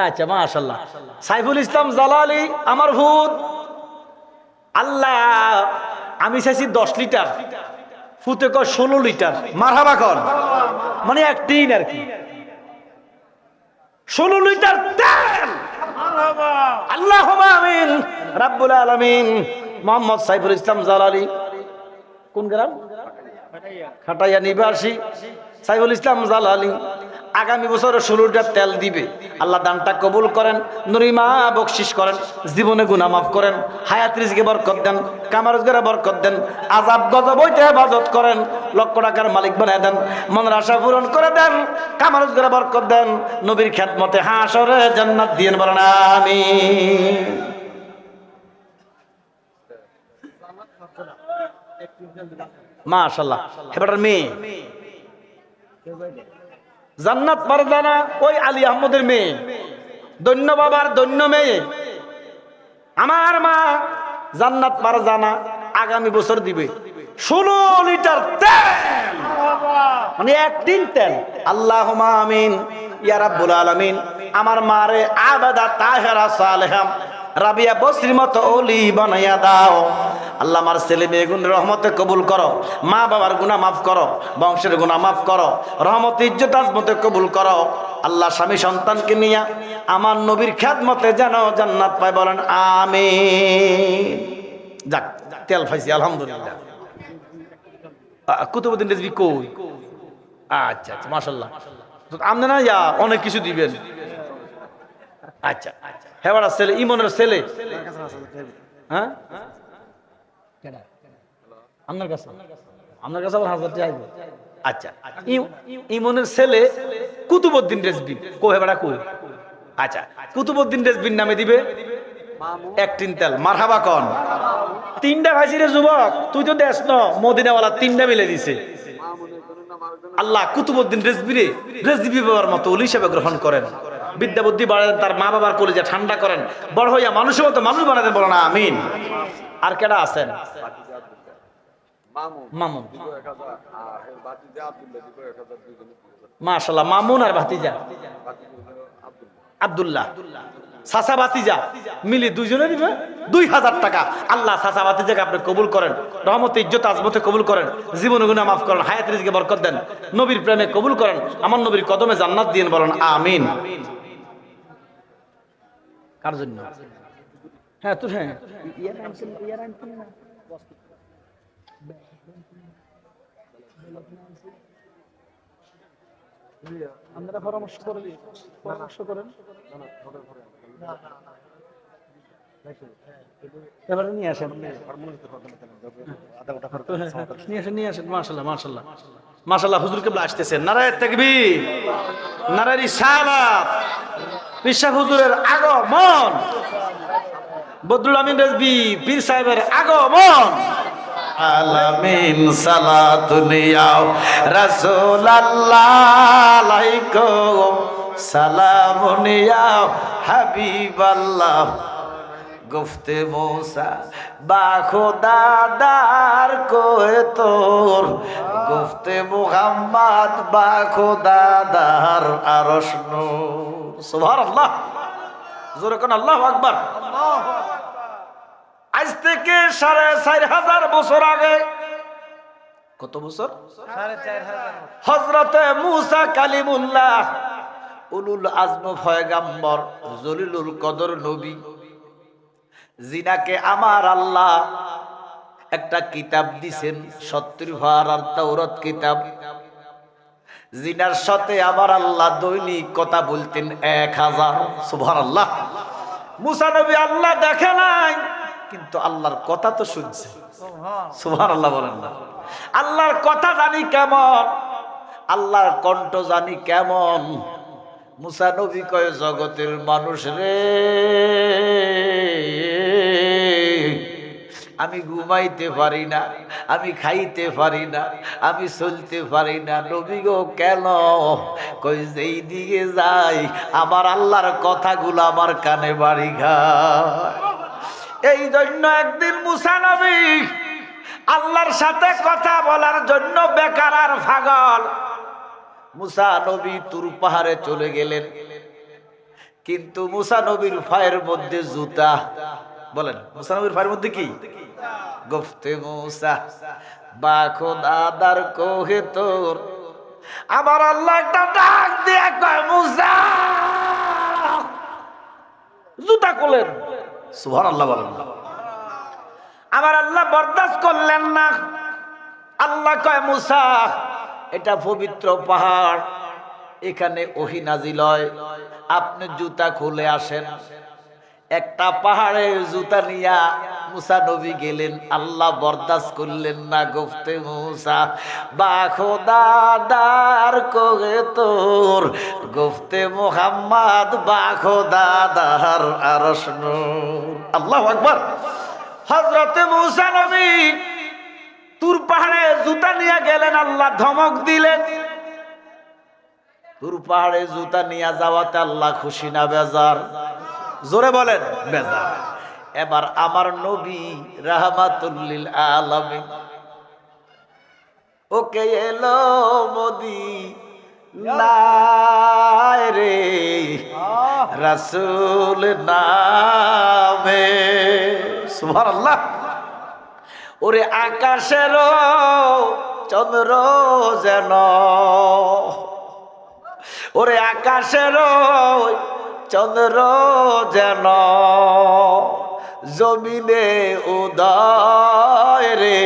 আচ্ছা, মাশাআল্লাহ। সাইফুল ইসলাম জালালি আমার ভূত। আল্লাহ, আমি চাইছি 10 লিটার, ফুতে কয় 16 লিটার। মারহাবা কর, মানে একদিন আর কি 16 লিটার তেল। আল্লাহুম্মা আমিন রাব্বুল আলামিন। মোহাম্মদ সাইফুল ইসলাম জালালি, কোন গ্রাম? খাটাইয়া নিবাসী সাইফুল ইসলাম জালালি আগামী বছরে 16 লিটার তেল দিবে। আল্লাহ দানটা কবুল করেন, নরিমা বকশিস করেন, জীবনে গুনাহ মাফ করেন, হায়াত রিজকে বরকত দেন, কামার রোজগারে বরকত দেন, আযাব গজব হইতে হেফাজত করেন, লক্ষ টাকার মালিক বানায় দেন, মনের আশা পূরণ করে দেন, কামার রোজগারে বরকত দেন, নবীর খেদমতে হাসরে জান্নাত দিয়েন, বলেন আমিন। মাশাআল্লাহ, হেবাটার মেয়ে জান্নাত মারজানা, ওই আলী আহমদের মেয়ে, দৈন্য বাবার দৈন্য মেয়ে। আমার মা জান্নাত মারজানা আগামী বছর দিবে 16 লিটার তেল, মানে একদিন তেল। আল্লাহুম্মা আমিন ইয়া রাব্বুল আলামিন। আমার মারে আবাদা তাহেরা সালেহা রাবিয়া বসরির মতো ওলি বানাইয়া দাও আল্লাহ। আমার ছেলে মেয়ে গুণ রহমতে কবুল করো, মা বাবার গুনাহ মাফ করো, বংশের গুনাহ মাফ করো, রহমত ইজ্জত আজমতে কবুল করো আল্লাহ। স্বামী সন্তানকে নিয়ে আমার নবীর খেদমতে যেন জান্নাত পায়, বলেন আমিন। যাক, তেল পাইছি আলহামদুলিল্লাহ। কুতুবউদ্দিন রিজভী কই? আচ্ছা আচ্ছা, মাশাআল্লাহ। আপনি না ইয়া অনেক কিছু দিবেন। আচ্ছা, হেবাড়ার ছেলে, ইমনের ছেলে। হ্যাঁ, আপনার কাছে আবার 1000 টাকা আইবে। আচ্ছা, ইমনের ছেলে কুতুবউদ্দিন রিজভী কো, হেবাড়া কই? আচ্ছা, কুতুবউদ্দিন রিজভীর নামে দিবে একটিন তেল। মারহাবা কোন? 3টা ভাইছি রে যুবক, তুই তো দেশ ন, মদিনাওয়ালা 3টা মিলে দিছে। আল্লাহ কুতুবউদ্দিন রিজভী বাবার মতো ওলি হিসেবে গ্রহণ করেন, বিদ্যা বুদ্ধি বাড়ান, তার মা বাবার কলিজা ঠান্ডা করেন, বড় হইয়া মানুষের মতো মানুষ বানাতেন, বলেন আমিন। আর কেডা আছেন? মামুন। মাশাআল্লাহ, মামুন আর ভাতিজা আব্দুল্লাহ। চাচা ভাতিজা মিলি দুইজনে দিবে 2000 টাকা। আল্লাহ চাচা ভাতিজাকে আপনি কবুল করেন, রহমতে ইজ্জত আজমতে কবুল করেন, জীবন গুনাহ মাফ করেন, হায়াত রিজকে বরকত দেন, নবীর প্রেমে কবুল করেন, আমার নবীর কদমে জান্নাত দিয়েন, বলেন আমিন। কার জন্য? হ্যাঁ তো, হ্যাঁ আপনারা পরামর্শ করেন। এবারে নিয়ে আসেন, নিয়ে আসেন। মাশাআল্লাহ মাশাআল্লাহ মাশাআল্লাহ। হুজুর কেবলা আসতেছেন। নারায়ে তাকবীর, নারায়ে রিসালাত। পীর সাহেব হুজুরের আগমন, বদরুল আমিন রিজভী পীর সাহেবের আগমন। আলামিন সালাতুন ইয়া রাসূলুল্লাহ আলাইকুম সালামুন ইয়া হাবিবাল্লাহ। গুফতে মূসা বা খোদা দার কোয়ে তোর, গুফতে মুহাম্মদ বা খোদা দার আরশ নূর। সুবহানাল্লাহ, জোরে কোন আল্লাহু আকবার। আজ থেকে 4500 বছর আগে, কত বছর? 4500। হযরতে মূসা কালিমুল্লাহ, উলুল আজম পয়গাম্বর, জলিলুল কদর নবী, জিনাকে আমার আল্লাহ একটা কিতাব দিছেন, 70 পারার তাওরাত কিতাব। জিনার সাথে আমার আল্লাহ দৈনিক কথা বলতেন 1000। সুবহানাল্লাহ। মূসা নবী আল্লাহ দেখে নাই, কিন্তু আল্লাহর কথা তো শুনছে। সুবহানাল্লাহ বলেন না? আল্লাহর কথা জানি কেমন, আল্লাহর কণ্ঠ জানি কেমন। মুসা নবী কয় জগতের মানুষ রে, আমি ঘুমাইতে পারি না, আমি খাইতে পারি না, আমি চলতে পারি না। নবী গো কেন? কই যেই দিকে যাই আমার আল্লাহর কথাগুলো আমার কানে বাড়ি খায়। এই জন্য একদিন মুসা নবী আল্লাহর সাথে কথা বলার জন্য বেকার আর পাগল মুসা নবী তুর পাহাড়ে চলে গেলেন। কিন্তু মুসা নবীর পায়ের মধ্যে জুতা। বলেন মুসা নবীর পায়ের মধ্যে কি? গফতে মুসা বা খোদাদার কোহে তোর। আমার আল্লাহ একটা ডাক দিয়ে কয় মুসা, জুতা খুলেন। সুবহানাল্লাহ বলেন। আমার আল্লাহ বরদাস্ত করলেন না। আল্লাহ কয় মুসা, এটা পবিত্র পাহাড়, এখানে ওহী নাজিল হয়, আপনি জুতা খুলে আসেন। একটা পাহাড়ে জুতা নিয়া মুসা নবী গেলেন। আল্লাহ বরদাস্ত করলেন না। গফতে মুসা বা খোদাদার কোহে তোর। গফতে মুহাম্মদ বা খোদাদার আরশ নূর। আল্লাহু আকবার। হযরতে মুসা নবী তুর পাহাড়ে জুতা নিয়ে গেলেন। আল্লাহ ধমক দিলেন। তুর পাহাড়ে জুতা নিয়ে যাওয়াতে আল্লাহ খুশি না বেজার? জোরে বলেন বেজার। এবার আমার নবী রাহমাতুল লিল আলামিন ওকে এলো মদিনায় রে রাসূল নামে। সুবহানাল্লাহ। ওরে আকাশের চন্দ্র যেন, ওরে আকাশের চন্দ্র যেন জমিনে উদয় রে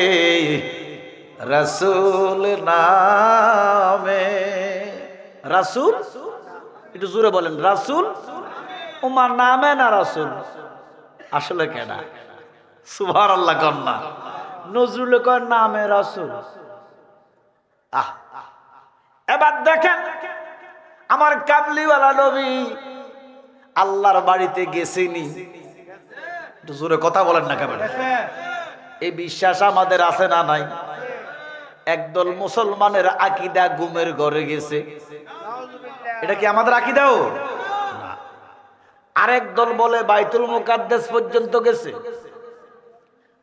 রাসূল নামে। রাসূল, একটু জোরে বলেন রাসূল। উমার নামে না রাসূল, আসলে কেনা? সুবহানাল্লাহ কন্যা। নজরুল কয় নামে রাসূল। এবার দেখেন আমার কামলিওয়ালা নবী আল্লাহর বাড়িতে গেছেনি। একটু জোরে কথা বলেন না কেমন? এই বিশ্বাস আমাদের আছে না নাই? একদল মুসলমানের আকীদা গুমের ঘরে গেছে। এটা কি আমাদের আকীদাও? আরেক দল বলে বাইতুল মুকাদ্দাস পর্যন্ত গেছে।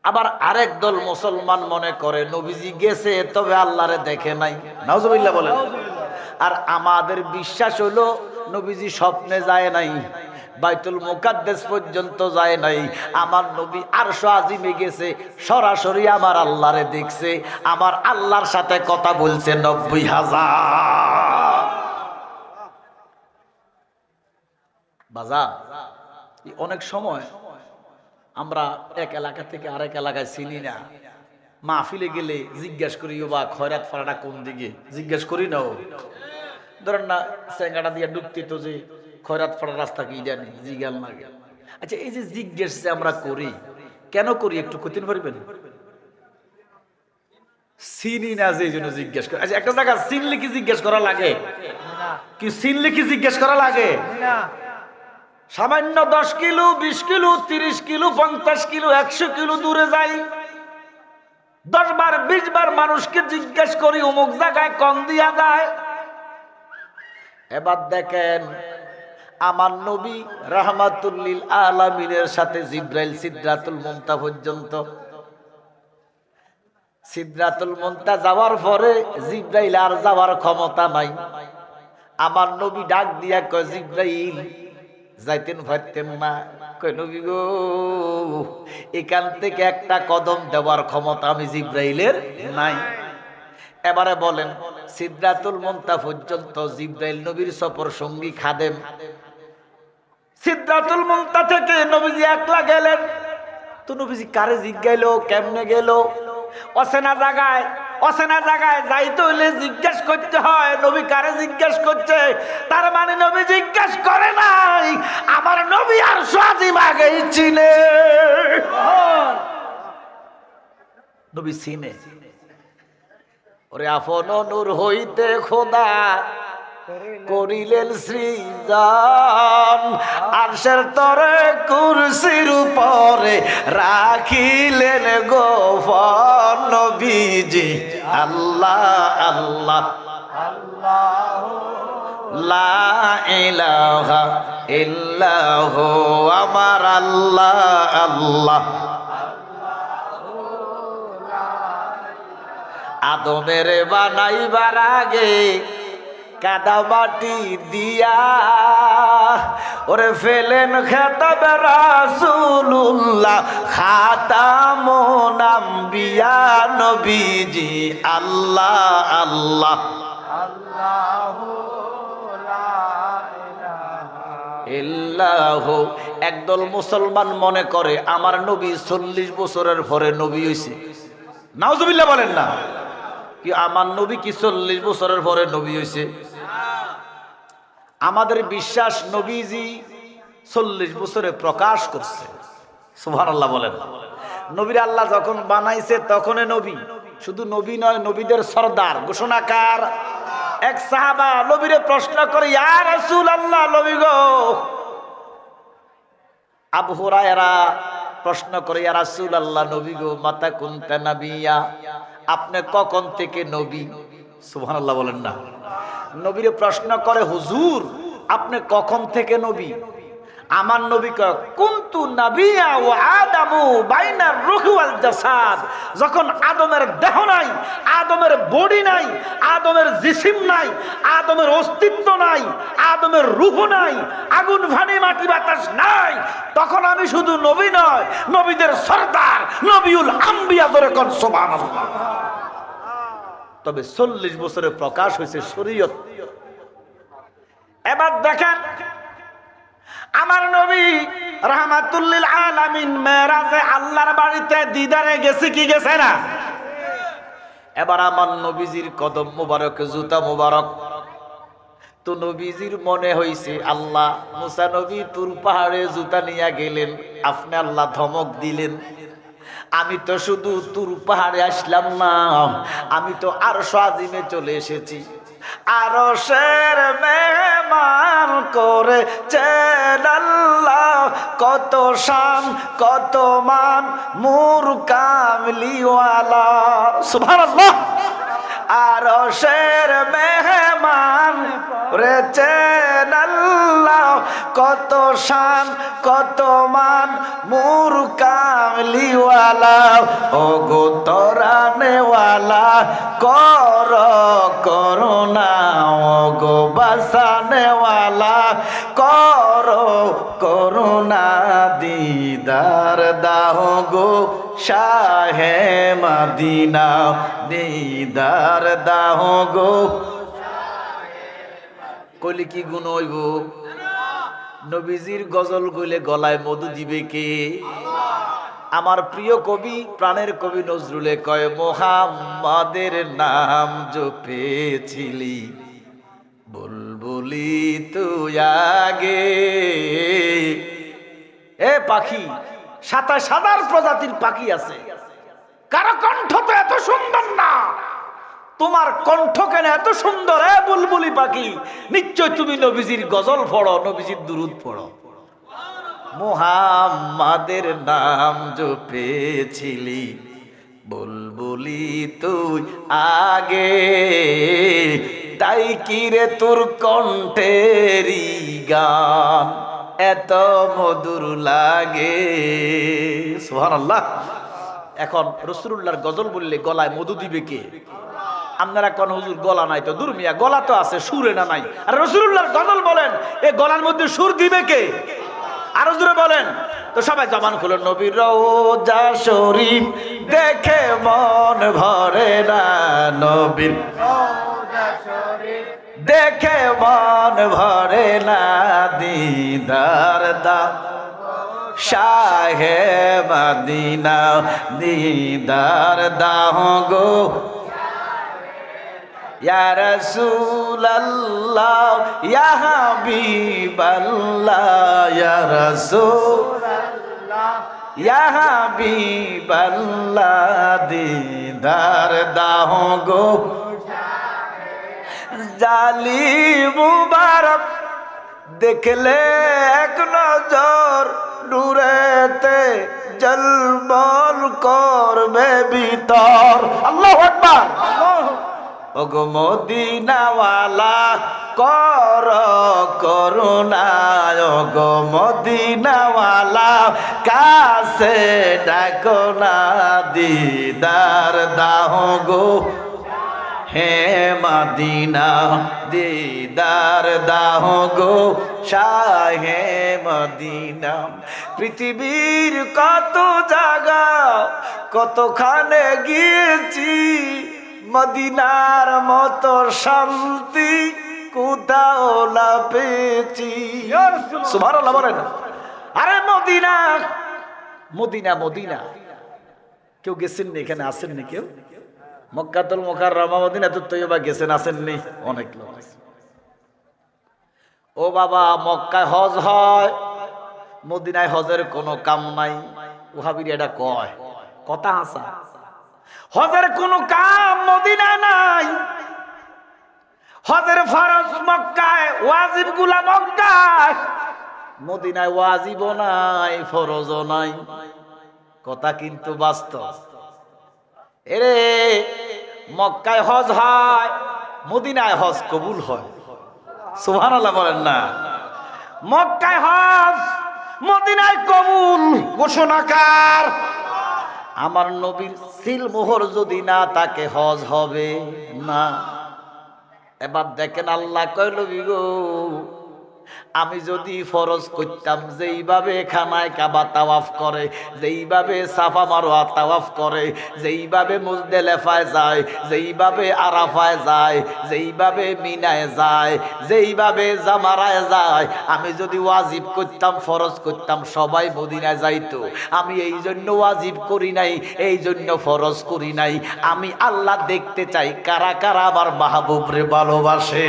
আবার আরেক দল মুসলমান মনে করে নবীজি গেছে তবে আল্লাহরে দেখে নাই। নাউজুবিল্লাহ বলেন। আর আমাদের বিশ্বাস হলো নবীজি স্বপ্নে যায় নাই, বাইতুল মুকাদ্দাস পর্যন্ত যায় নাই। আমার নবী আরশ আজিমে গেছে, সরাসরি আমার আল্লাহরে দেখছে, আমার আল্লাহর সাথে কথা বলছে 90,000। বাজার অনেক সময় আমরা এক এলাকা থেকে আরেক এলাকায় চিনি না, মাহফিলে গেলে জিজ্ঞেস করি বা খয়রাত ফাড়াটা কোন দিকে, জিজ্ঞেস করি না। ধরেন না চেঙ্গাটা দিয়ে ঢুকতে তো যে খয়রাত ফাড়ার রাস্তা কি জানি, জিজ্ঞাল লাগে। আচ্ছা এই যে জিজ্ঞেস যে আমরা করি, কেন করি একটু কঠিন পারবেন? চিনি না যে এই জন্য জিজ্ঞেস করি। আচ্ছা একটা জায়গা চিনলে কি জিজ্ঞেস করা লাগে? কি চিনলে কি জিজ্ঞেস করা লাগে? সামান্য 10 kilo 20 kilo 30 kilo 50 kilo 100 kilo দূরে যাই, 10 বার 20 বার মানুষকে জিজ্ঞেস করি অমুক জায়গায় কম দিয়া যায়। এবার দেখেন আমার নবী রাহমাতুল লিল আলামিনের সাথে জিবরাইল সিদরাতুল মুনতাহা পর্যন্ত। সিদরাতুল মুনতাহা যাওয়ার পরে জিবরাইল আর যাওয়ার ক্ষমতা নাই। আমার নবী ডাক দিয়া কয় জিবরাইল যাইতেন পারতেন না? কয় নবী গো এখান থেকে একটা কদম দেওয়ার ক্ষমতা আমি জিবরাইলের নাই। এবারে বলেন সিদরাতুল মুনতাহা পর্যন্ত জিবরাইল নবীর সফর সঙ্গী খাদেম। সিদরাতুল মুনতাহা থেকে নবীজি একলা গেলেন। তো নবীজি কারে জিজ্ঞাইলো, কেমনে গেল? অচেনা জায়গায় যাইতে হইলে জিজ্ঞেস করতে হয়। নবী কারে জিজ্ঞেস করছে? তার মানে নবী জিজ্ঞেস করে নাই, আমার নবী আর আজিম আগেই চিনে। নবী চিনে। ওরে আপন নূর হইতে খোদা করিলেন সৃজন, আরশের তরে কুরসির উপরে রাখিলেন গোপন নবীজি আল্লাহ আল্লাহ লা ইলাহা ইল্লাহু আমার আল্লাহ আল্লাহ। আদমের বানাইবার আগে কাদা মাটি দিয়া ওরে ফেলেন খেতাবে রাসূলুল্লাহ খাতামুন আম্বিয়া নবীজি আল্লাহ আল্লাহ ইল্লাহু। একদল মুসলমান মনে করে আমার নবী 40 বছরের পরে নবী হইছে। নাউজুবিল্লাহ বলেন না, কি আমার নবী কি 40 বছরের পরে নবী হইছে? আমাদের বিশ্বাস নবীজি 40 বছরে প্রকাশ করছে। সুবহানাল্লাহ বলেন। নবীর আল্লাহ যখন বানাইছে তখনই নবী, শুধু নবী নয়, নবীদের সরদার ঘোষণাকার। এক সাহাবা নবীরে প্রশ্ন করে, ইয়া রাসূলুল্লাহ, নবী গো। আবু হুরায়রা প্রশ্ন করে, ইয়া রাসূলুল্লাহ, নবী গো, মাতা কুনতা নাবিয়্যা, আপনি কখন থেকে নবী? সুবহানাল্লাহ বলেন না। নবীরে প্রশ্ন করে, হুজুর আপনি কখন থেকে নবী? আমার নবী কয়, কুনতু নাবিয়্যা ওয়া আদামু বাইনার রূহি ওয়াল জাসাদ। যখন আদমের দেহ নাই, আদমের বডি নাই, আদমের জিসিম নাই, আদমের অস্তিত্ব নাই, আদমের রূহ নাই, আগুন পানি মাটি বাতাস নাই, তখন আমি শুধু নবী নয়, নবীদের সরদার, নবিউল আম্বিয়া। ধরে কোন সুবহানাল্লাহ। তবে 40 বছরে প্রকাশ হয়েছে শরীয়ত। এবার দেখেন, আমার নবী রাহমাতুল লিল আলামিন মেরাজে আল্লাহর বাড়িতে দিদারে গেছে কি গেছে না? এবার আমার নবীজির কদম মোবারক, জুতা মোবারক, তো নবীজির মনে হইছে আল্লাহ, মুসা নবী তুর পাহাড়ে জুতা নিয়ে গেলেন, আপনি আল্লাহ ধমক দিলেন, আমি তো শুধু তুর পাহাড়ে আসলাম না, আমি তো আরশ আজিমে চলে এসেছি। আরশের মেহমান করেছেন আল্লাহ, কত শান কত মান মুর কামলিওয়ালা। সুবহানাল্লাহ। আরশের মেহমান করেছেন আল্লাহ, কত শান কত মান মুর কামলিওয়ালা। ও গো তরানেওয়ালা কর করুণা, ও গো বাসানেওয়ালা কর করুণা, দিদার দাও গো শাহে মদিনা, দিদার দাও গো। কইলে কি গুণ হইব? নবীজির গজল কইলে গলায় মধু দিবে কে? আমার প্রিয় কবি, প্রাণের কবি নজরুলে কয়, মুহাম্মাদের নাম জপেছিলি বুলবুলি তুই আগে। এ পাখি, 27,000 প্রজাতির পাখি আছে, কারো কণ্ঠ তো এত সুন্দর না, তোমার কণ্ঠ কেন এত সুন্দর? এ বুলবুলি পাখি, নিশ্চয় তুমি নবীজির গজল পড়ো, নবীজির দুরূদ পড়ো। মুহাম্মাদের নাম জপেছিলি বুলবুলি তুই আগে, তাই কি রে তোর কণ্ঠেরই গান এত মধুর লাগে। সুবহানাল্লাহ। এখন রাসূলুল্লাহর গজল বললে গলায় মধু দিবে কে? আপনারা কোন হুজুর গলা নাই, তো দূর মিয়া, গলা তো আছে, সুরে না নাই। আর রাসূলুল্লাহর গজল বলেন, এই গলার মধ্যে সুর দিবে কে? আরো জোরে বলেন। তো সবাই জবান খুলো। নবীর রওজা শরীফ দেখে মন ভরে না, নবীর রওজা শরীফ দেখে মন ভরে না, দিদার দাও শাহে মদিনা, দিদার দাও গো ইয়া রাসূলুল্লাহ, ইয়া হাবিবাল্লাহ, ইয়া রাসূলুল্লাহ, ইয়া হাবিবাল্লাহ দিদার দাও গো জালি মুবারক দেখলে এক নজর নূরেতে জলবল করবে ভিতর। আল্লাহু আকবার। ওগো মদিনাওয়ালা কর করুণা, ওগো মদিনাওয়ালা কাছে ডাকো না, দিদার দাও গো হে মদিনা, দিদার দাও গো শাহে মদিনা। পৃথিবীর কত জায়গা কতখানে গিয়েছি, মদিনার মতো শান্তি কোথাও না পেয়েছি। সুবহানাল্লাহ বলেন। আরে মদিনা মদিনা মদিনা, কেউ গেছেননি? এখানে আসেননি কেউ? মক্কাতুল মুকাররমা মদিনাতুত তৈয়বা গেছেন, আসেননি? অনেক লোক আছে। ও বাবা, মক্কায় হজ হয়, মদিনায় হজের কোনো কাম নাই। ওহাবিরা এটা কয়, কথা হাসা। হজের কোনো কাম মদিনায় নাই। হজের ফরজ মক্কায়, ওয়াজিব গুলা মক্কায়, মদিনায় ওয়াজিবও নাই ফরজও নাই। কথা কিন্তু বাস্তব। এরে মক্কায় হজ হয়, মদিনায় হজ কবুল হয়। সুবহানাল্লাহ বলেন না। মক্কায় হজ, মদিনায় কবুল। ঘোষণাকার আমার নবীর সিল মোহর যদি না তাকে হজ হবে না। এবার দেখেন আল্লাহ কয়, নবী গো আমি যদি ফরজ করতাম, যেইভাবে খানায় কাবা তাওয়াফ করে, যেইভাবে সাফা মারওয়া তাওয়াফ করে, যেইভাবে মুজদালিফায় যায়, যেইভাবে আরাফায় যায়, যেইভাবে মিনায় যায়, যেইভাবে জামারায় যায়, আমি যদি ওয়াজিব করতাম, ফরজ করতাম, সবাই মদিনায় যাইতো। আমি এই জন্য ওয়াজিব করি নাই, এই জন্য ফরজ করি নাই। আমি আল্লাহ দেখতে চাই কারা কারা আমার মাহবুবরে ভালোবাসে।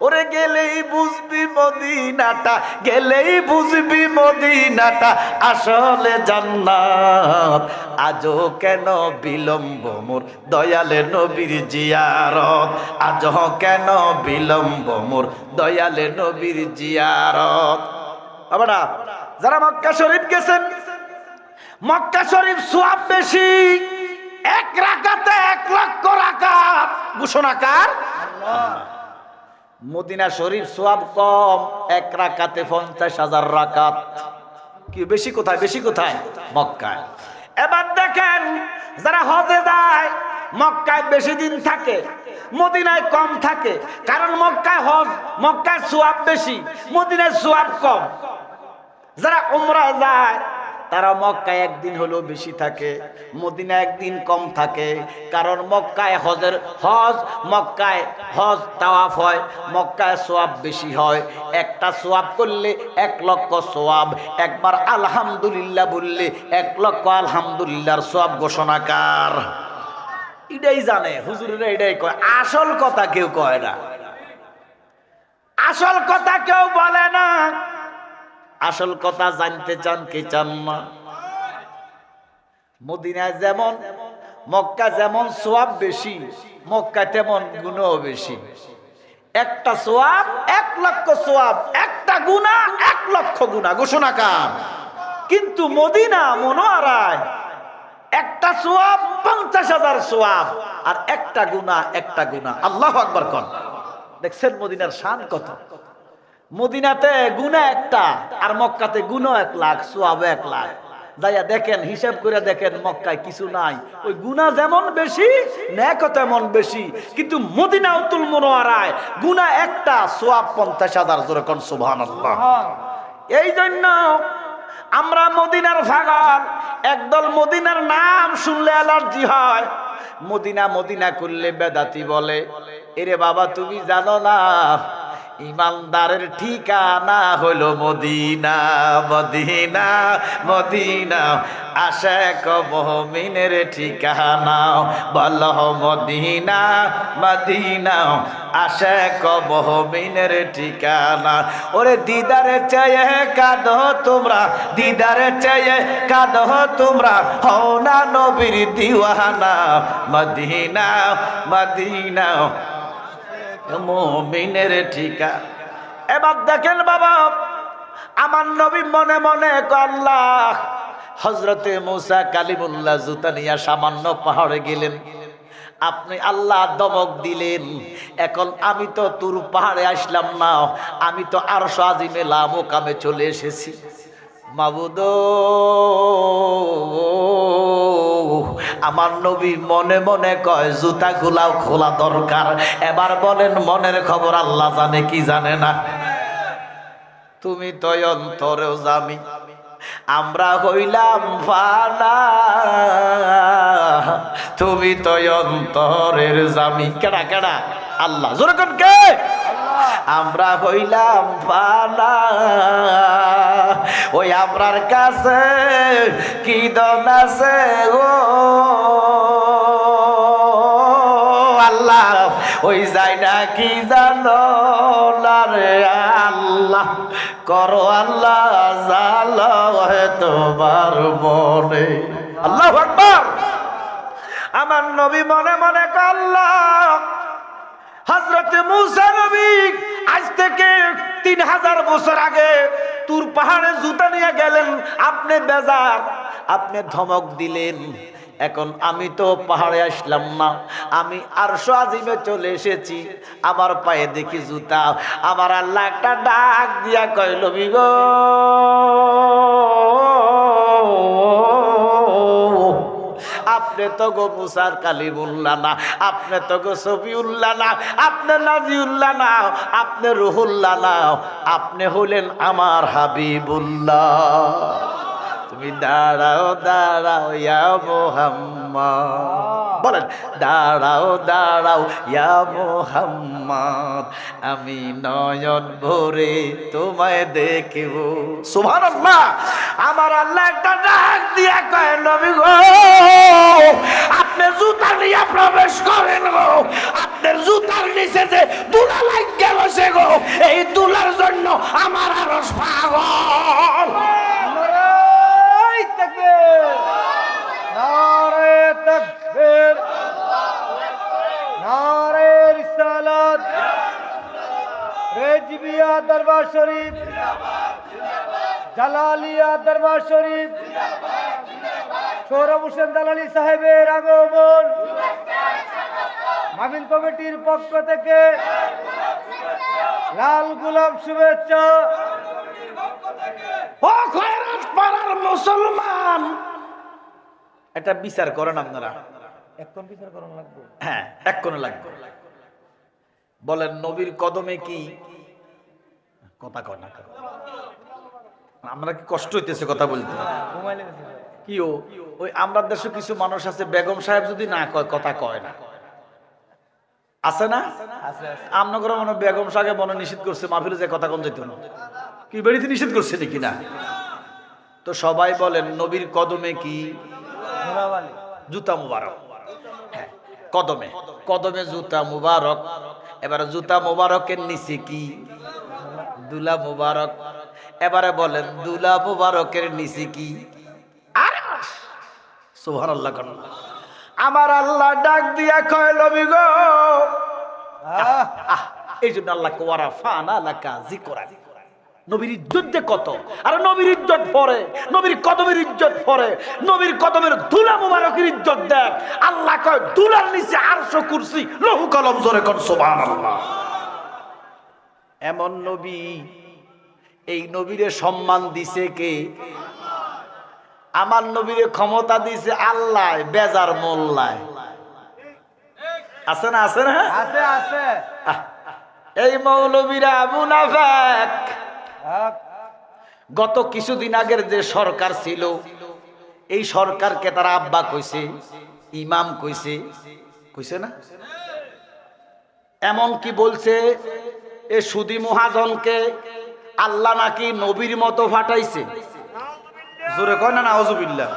ওরে গেলেই বুঝবি মদিনাটা, গেলেই বুঝবি মদিনাটা আসলে জান্নাত। আজও কেন বিলম্ব মোর দয়ালে নবীর জিয়ারত, আজও কেন বিলম্ব মোর দয়ালে নবীর জিয়ারত। বাবারা যারা মক্কা শরীফ গেছেন, মক্কা শরীফ সওয়াব বেশি। এক রাকাতে 1 লক্ষ রাকাত। ঘোষণাকার আল্লাহ। মদিনা শরীফ সওয়াব কম, 1 রাকাতে 50,000 রাকাত। কি বেশি কোথায়? বেশি কোথায়? মক্কায়। এবার দেখেন যারা হজে যায়, মক্কায় বেশি দিন থাকে, মদিনায় কম থাকে। কারণ মক্কায় হজ, মক্কায় সওয়াব বেশি, মদিনায় সওয়াব কম। যারা উমরায় যায় তারা মক্কায় 1 দিন হলেও বেশি থাকে, মদিনায় 1 দিন কম থাকে। কারণ মক্কায় হজ মক্কায় হজ তাওয়াফ হয়, মক্কায় সওয়াব বেশি হয়। একটা সওয়াব করলে 1 লক্ষ সওয়াব। একবার আলহামদুলিল্লাহ বললে 1 লক্ষ আলহামদুলিল্লাহর সওয়াব। ঘোষণাকার এটাই জানে, হুজুরেরা এটাই কয়। আসল কথা কেউ কয় না, আসল কথা কেউ বলে না। আসল কথা জানতে চান কি চান না? মদিনায় যেমন, মক্কা যেমন সওয়াব বেশি, মক্কা তেমন গুনাহ বেশি। একটা সওয়াব 1 লক্ষ সওয়াব, একটা গুনাহ 1 লক্ষ গুনাহ। ঘোষণাকার। কিন্তু মদিনা মুনাওয়ারায় একটা সওয়াব 50,000 সওয়াব, আর একটা গুনাহ একটা গুনাহ। আল্লাহু আকবার কোন। দেখছেন মদিনার শান কত? মদিনাতে গুনাহ একটা, আর মক্কাতে গুনাহ 1 লাখ, সওয়াব 1 লাখ। যাইয়া দেখেন, হিসাব করে দেখেন, মক্কায় কিছু নাই। ওই গুনাহ যেমন বেশি, নেকও তেমন বেশি। কিন্তু মদিনাতুল মুনাওয়ারায় গুনাহ একটা, সওয়াব 50,000। জোরে কোন সুবহানাল্লাহ। এই জন্য আমরা মদিনার পাগল। একদল মদিনার নাম শুনলে অ্যালার্জি হয়, মদিনা মদিনা করলে বেদাতি বলে। এরে বাবা, তুমি জানো না ইমানদারের ঠিকানা হলো মদিনা, মদিনা, মদিনা, আশিক মুমিনের ঠিকানা, বলো মদিনা, মদিনা, আশিক মুমিনের ঠিকানা। ওরে দিদারে চেয়ে কাঁদো তোমরা, দিদারে চেয়ে কাঁদো তোমরা, হও না নবীর দিওয়ানা, মদিনা, মদিনা, মুমিনের ঠিকানা। এবার দেখেন বাবা, আমার নবী মনে মনে আল্লাহ, হযরতে মুসা কালিমুল্লাহ জুতা নিয়ে সামান্য পাহাড়ে গেলেন, আপনি আল্লাহ দমক দিলেন। এখন আমি তো তুর পাহাড়ে আসলাম না, আমি তো আরশ আজিমে লামকামে চলে এসেছি। মাবুদ, আমার নবী মনে মনে কয় জুতা খোলা দরকার। এবার বলেন মনের খবর আল্লাহ জানে কি জানে না? তুমি তো অন্তরেও জামি, আমরা হইলাম ফানা, তুমি তো অন্তরের জামি। কেডা কেডা? আল্লাহ। জোরে কোন কে? আমরা হইলাম ফানা, ওই আমরার কাছে কি দন আছে গো আল্লাহ, ওই যাই না কি জানো না রে আল্লাহ, করো আল্লাহ জালো তোমার মনে। আল্লাহু আকবার। আমার নবী মনে মনে আল্লাহ, হযরতে মুসা নবী আজ থেকে 3000 বছর আগে তুর পাহাড়ে জুতা নিয়ে গেলেন, আপনি বেজার, আপনি ধমক দিলেন। এখন আমি তো পাহাড়ে আসলাম না, আমি আরশ আজিমে চলে এসেছি, আমার পায়ে দেখি জুতা। আমার আল্লাহ একটা ডাক দিয়া কইল, নবী গো, আপনি তো গো মুসার কালিমুল্লাহ না, আপনি তো গো সফিউল্লাহ না, আপনি নাজিউল্লাহ না, আপনি রুহুল্লাহ না, আপনি হলেন আমার হাবিবুল্লাহ। তুমি দাঁড়াও দাঁড়াও ইয়া মুহাম্মদ, বলেন দাঁড়াও দাঁড়াও ইয়া মুহাম্মদ, আমি নয়ন ভরে তোমায় দেখব। সুবহানাল্লাহ। আমার আল্লাহ একটা ডাক দিয়া কয়, নবী গো, আপনি জুতা নিয়ে প্রবেশ করেন গো, আপনার জুতার নিচে যে দুলা লাগিয়ে বসে গো, এই দুলার জন্য আমার আরশ পাগল। নারে তাকবীর, নারে রিসালাত, রেজবিয়া দরবার শরীফ, জালালিয়া দরবার শরীফ, সৌরভ হোসেন দালালি সাহেবের আগমন, মাহফিল কমিটির পক্ষ থেকে লাল গোলাপ শুভেচ্ছা। ও খয়রাত পাড়ার মুসলমান, এটা বিচার করেন আপনারা, এখন বিচার করা লাগবে। হ্যাঁ এক্ষুনি লাগবে। বলেন নবীর কদমে কি কথা কয় না? আমরা কি কষ্ট হইতেছে কথা বলতে? কি ওই আমরা দেশে কিছু মানুষ আছে, বেগম সাহেব যদি না কয় কথা কয় না, আছে না? আপনার মনে বেগম সাহেব মনে নিষেধ করছে মাহফিলে যে কথা কোন যেত না, কি বেড়িতে নিষেধ করছে নাকি না? তো সবাই বলেন নবীর কদমে কি? জুতা মুবারক। হ্যাঁ কদমে, কদমে জুতা মুবারক। এবারে জুতা মুবারকের নিচে কি? দুলা মুবারক। এবারে বলেন দুলা মুবারকের নিচে কি? আরশ। সুবহানাল্লাহ। আমার আল্লাহ ডাক দিয়া কয়, নবী গো, এই জন্য আল্লাহ কোয়ারা ফানা লাকা যিকরা। নবীর ইজ্জত যে কত, আর নবীর ইজ্জত পরে, নবীর কদমের ইজ্জত পরে, নবীর কদমের ধুলা মুবারকের ইজ্জত দেখ। আল্লাহ কয় ধুলার নিচে আরশ কুরসি লৌহ কলম, জোরে কোন সুবহানাল্লাহ। এমন নবী, এই নবীরে সম্মান দিছে কে? আমার নবীরে ক্ষমতা দিছে আল্লাহ, বেজার মোল্লায়। আছে না? আছে না? আছে আছে। এই মৌলবীরা মুনাফিক। গত কিছুদিন আগের যে সরকার ছিল, এই সরকারকে তারা আব্বা কইছে, ইমাম কইছে, কইছে না? এমন কি বলছে এ সুদি মহাজনকে আল্লাহ নাকি নবীর মতো ফাটাইছে, জোরে কয় না নাউজুবিল্লাহ।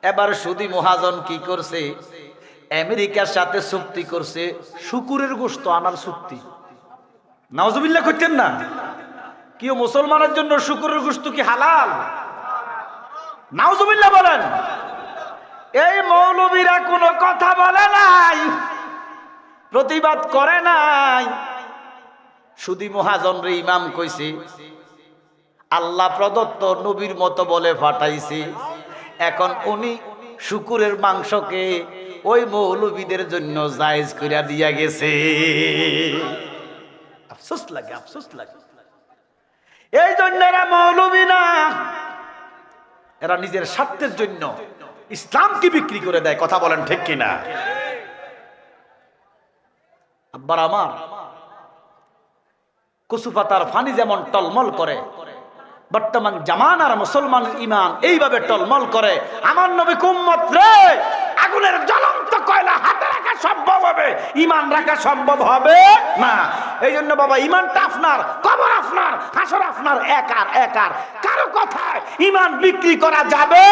এবার সুদি মহাজন কি করছে, আমেরিকার সাথে চুক্তি করছে শুকুরের গোশত আনার চুক্তি। নাউজুবিল্লাহ করতেন না? কেউ মুসলমানের জন্য শুকুরের গোশত কি হালাল? নাউজুবিল্লাহ বলেন। এই মৌলবীরা কোনো কথা বলে নাই, প্রতিবাদ করে নাই। সুদি মহাজন রে ইমাম কইছে আল্লাহ প্রদত্ত নবীর মতো বলে ফাটাইছে, এখন উনি শুকুরের মাংসকে ওই মৌলবীদের জন্য জায়েজ কইরা দিয়া গেছে। আফসোস লাগে, আফসোস লাগে। এই জন্য এরা মৌলবী না, এরা নিজের স্বার্থের জন্য ইসলামকে বিক্রি করে দেয়। কথা বলেন ঠিক কিনা? আব্বার আমার, কচু পাতার ফানি যেমন টলমল করে, বর্তমান জামানার মুসলমান ইমান এইভাবে টলমল করে। আমার নবী উম্মত রে, আগুনের জ্বলন্ত কয়লা হাতে রাখা সম্ভব হবে, ইমান রাখা সম্ভব হবে না। এই জন্য বাবা, ইমানটা আপনার, কবর আপনার, হাসর আপনার, একার। কারো কথায় ইমান বিক্রি করা যাবে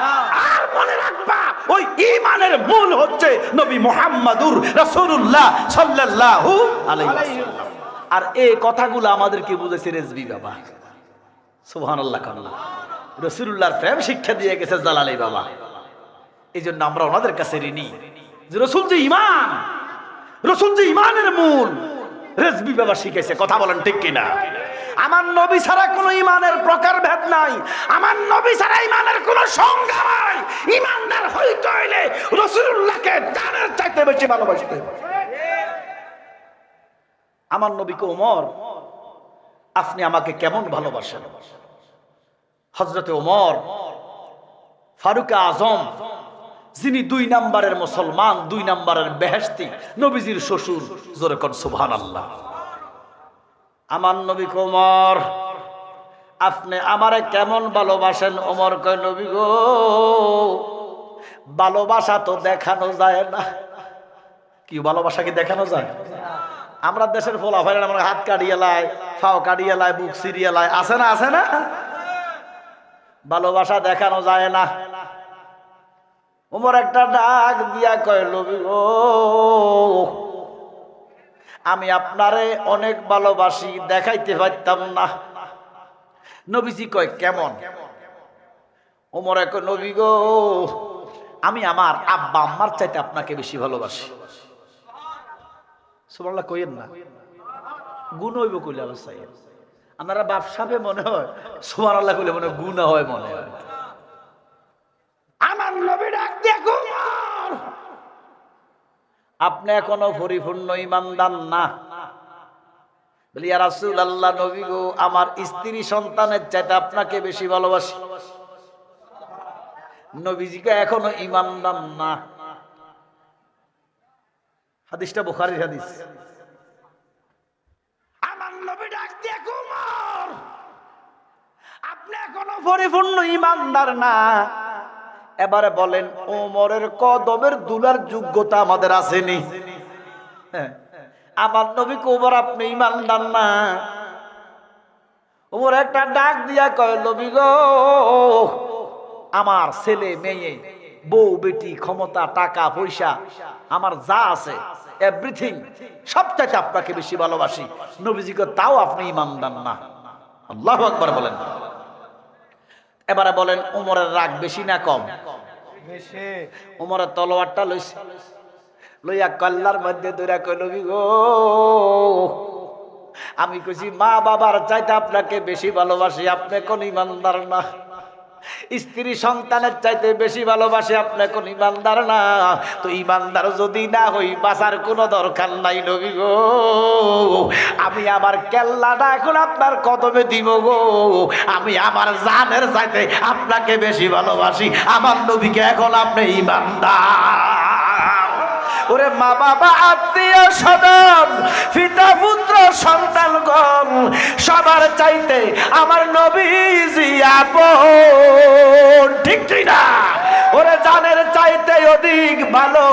না। আর মনে রাখবা, ওই ইমানের মূল হচ্ছে নবী মুহাম্মদুর রাসূলুল্লাহ সাল্লাল্লাহু আলাইহি ওয়াসাল্লাম। আর এই কথাগুলো আমাদেরকে বুঝেছে রেজবি বাবা, সুবহানাল্লাহ। রাসূলুল্লাহর প্রেম শিক্ষা দিয়ে গেছে জালালি বাবা। এই জন্য আমরা ওনাদের কাছে ঋণী যে রাসূল যে ইমান, রাসূল যে ইমানের মূল, রেজবি বাবা শিখাইছে। কথা বলেন ঠিক কিনা? আমার নবী ছাড়া কোনো ইমানের প্রকারভেদ নাই, আমার নবী ছাড়া ইমানের কোনো সংজ্ঞা নাই। ইমানদার হইতে হইলে রাসূলুল্লাহকে জানের চাইতে বেশি ভালোবাসতে হবে। আমার নবীকে ওমর, আপনি আমাকে কেমন ভালোবাসেন? হযরতে ওমর ফারুক আজম, যিনি 2 নম্বরের মুসলমান, 2 নম্বরের বেহেশতি, নবীজির শ্বশুর। জোরে কোন সুবহানাল্লাহ। আমার নবী ওমর, আপনি আমারে কেমন ভালোবাসেন? ওমর কয়, নবী গো, ভালোবাসা তো দেখানো যায় না। কি ভালোবাসা কি দেখানো যায়? আমরা দেশের ফোলা ভাই আমরা হাত কাটিয়ে লাই, ফাও কাটিয়ে লাই, বুক সিরিয়ে লাই, আছে না? আছে না? ভালোবাসা দেখানো যায় না। ওমর একটা ডাক দিয়া কয়, নবী গো, আমি আপনারে অনেক ভালোবাসি, দেখাইতে পারতাম না। নবীজি কয়, কেমন? ওমর কয়, নবী গো, আমি আমার আব্বা আম্মার চাইতে আপনাকে বেশি ভালোবাসি। সুবহানাল্লাহ কইেন না, গুণ হইব কইলে অবস্থায় আপনারা বাপসাবে মনে হয়, সুবহানাল্লাহ কইলে মনে হয় গুনাহ হয় মনে হয়। আমার নবী ডাক দিয়ে কয়, আপনি এখনো পরিপূর্ণ ঈমানদার না। বলি, ইয়া রাসূলুল্লাহ, নবী গো, আমার স্ত্রী সন্তানের চাইতে আপনাকে বেশি ভালোবাসি। নবীজিকে এখনো ঈমানদার না। হাদিসটা বুখারীর হাদিস। আমার নবী ডাক দিয়ে ওমর, আপনি এখনো পরিপূর্ণ ঈমানদার না। এবারে বলেন, ওমরের কদমের দুলার যোগ্যতা আমাদের আসেনি? আমার নবী ওমর, আপনি ঈমানদার না। ওমর একটা ডাক দিয়া কয়, নবী গো, আমার ছেলে মেয়ে, বউ বেটি, ক্ষমতা, টাকা পয়সা, আমার যা আছে এভরিথিং, সবচাইতে আপনাকে বেশি ভালোবাসি। নবীজিকে তাও আপনি ঈমানদার না। আল্লাহু আকবার বলেন। এবারে বলেন, ওমরের রাগ বেশি না কম? বেশি। ওমরের তলোয়ারটা লইছে, লইয়া কল্লার মধ্যে দৌড়া কই, নবী গো, আমি কইছি মা বাবার চাইতে আপনাকে বেশি ভালোবাসি, আপনি কোন ঈমানদার না। স্ত্রী সন্তানের চাইতে বেশি ভালোবাসে, আপনি কোন ঈমানদার না। তো ঈমানদার যদি না হই, বাঁচার কোনো দরকার নাই। নবী গো, আমি আমার কেল্লাটা এখন আপনার কদমে দিব গো। আমি আমার জানের চাইতে আপনাকে বেশি ভালোবাসি। আমার নবীকে এখন আপনি ঈমানদার। ওরে মা বাবা, আত্মীয় স্বজন, পিতা পুত্র সন্তানগণ, সবার চাইতে আমার নবীজি আপন। ঠিক না? ওরে জানের চাইতে অধিক ভালো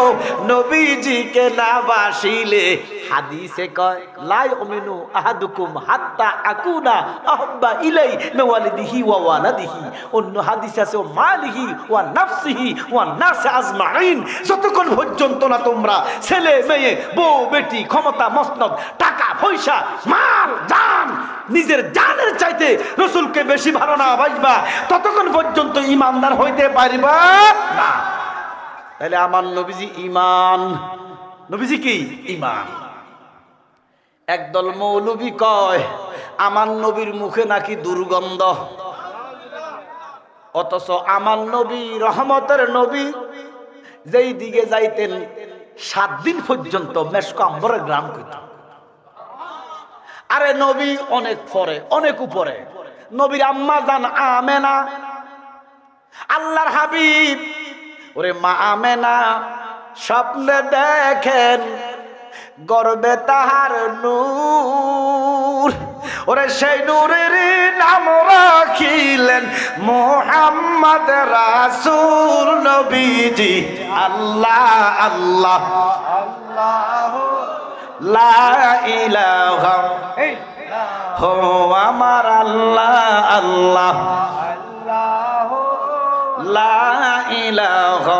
নবীজিকে না বাসিলে হাদিসে কয় লা ইউমিনু আহাদুকুম হাত্তা আকুনা আহাব্বা ইলাই মিন ওয়ালিদিহি ওয়া ওয়ালাদিহি, অন্য হাদিস আছে ও মালিহি ওয়া নাফসিহি ওয়া নাস আজমাইন, যতক্ষণ পর্যন্ত না তোমরা ছেলে মেয়ে বউ বেটি ক্ষমতা মসনদ টাকা পয়সা মাল জান নিজের জানের চাইতে রাসূলকে বেশি ভালো না বাসবা, ততক্ষণ পর্যন্ত ঈমানদার হইতে পারবা না। তাহলে আমার নবীজি ঈমান, নবীজি কি ঈমান। একদল মৌলবী কয় আমার নবীর মুখে নাকি দুর্গন্ধ, অথচ আমার নবী রহমতের নবী যেই দিকে যাইতেন 7 দিন পর্যন্ত মেশক আম্বরের গ্রাম কইত। আরে নবী অনেক পরে অনেক উপরে, নবীর আম্মা জান আমেনা আল্লাহর হাবিব, ওরে মা আমেনা স্বপ্নে দেখেন গর্বে তাহার নূর, ওরে সেই নূরের নাম রাখিলেন মুহাম্মদ রাসূল নবীজি। আল্লাহ আল্লাহ আল্লাহ লা ইলাহা হো আমার আল্লাহ আল্লাহ লা ইলাহা।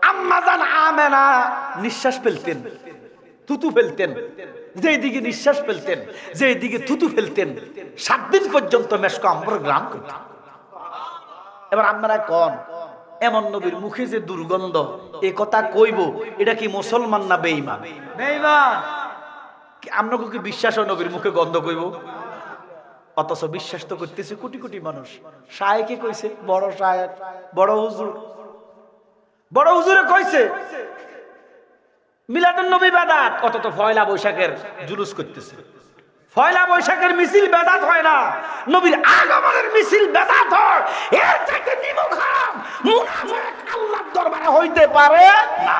আম্মা জান আমেনা নিঃশ্বাস ফেলতেন, থুতু ফেলতেন, যেই দিকে নিঃশ্বাস ফেলতেন যেই দিকে থুতু ফেলতেন 7 দিন পর্যন্ত মেশক আম্বর গ্রাম করতেন। এবার আপনারা কোন এমন নবীর মুখে যে দুর্গন্ধ, এ কথা কইব এটা কি মুসলমান না বেঈমান? বেঈমান। আপনাকে কি বিশ্বাস হয় নবীর মুখে গন্ধ কইব? অথচ বিশ্বাস তো করতেছে কোটি কোটি মানুষ। শায়েকে কইছে, বড় শায়েক বড় হুজুর, বড় হুজুরে কইছে মিলাদুন নবী বেদাত, অথচ পয়লা বৈশাখের জুলুস করতেছে। পয়লা বৈশাখের মিছিল বেদাত হয় না, নবীর আগমনের মিছিল বেদাত হয়। এর থেকে নিমক হারাম মুনাফিক আল্লাহর দরবারে হইতে পারে না।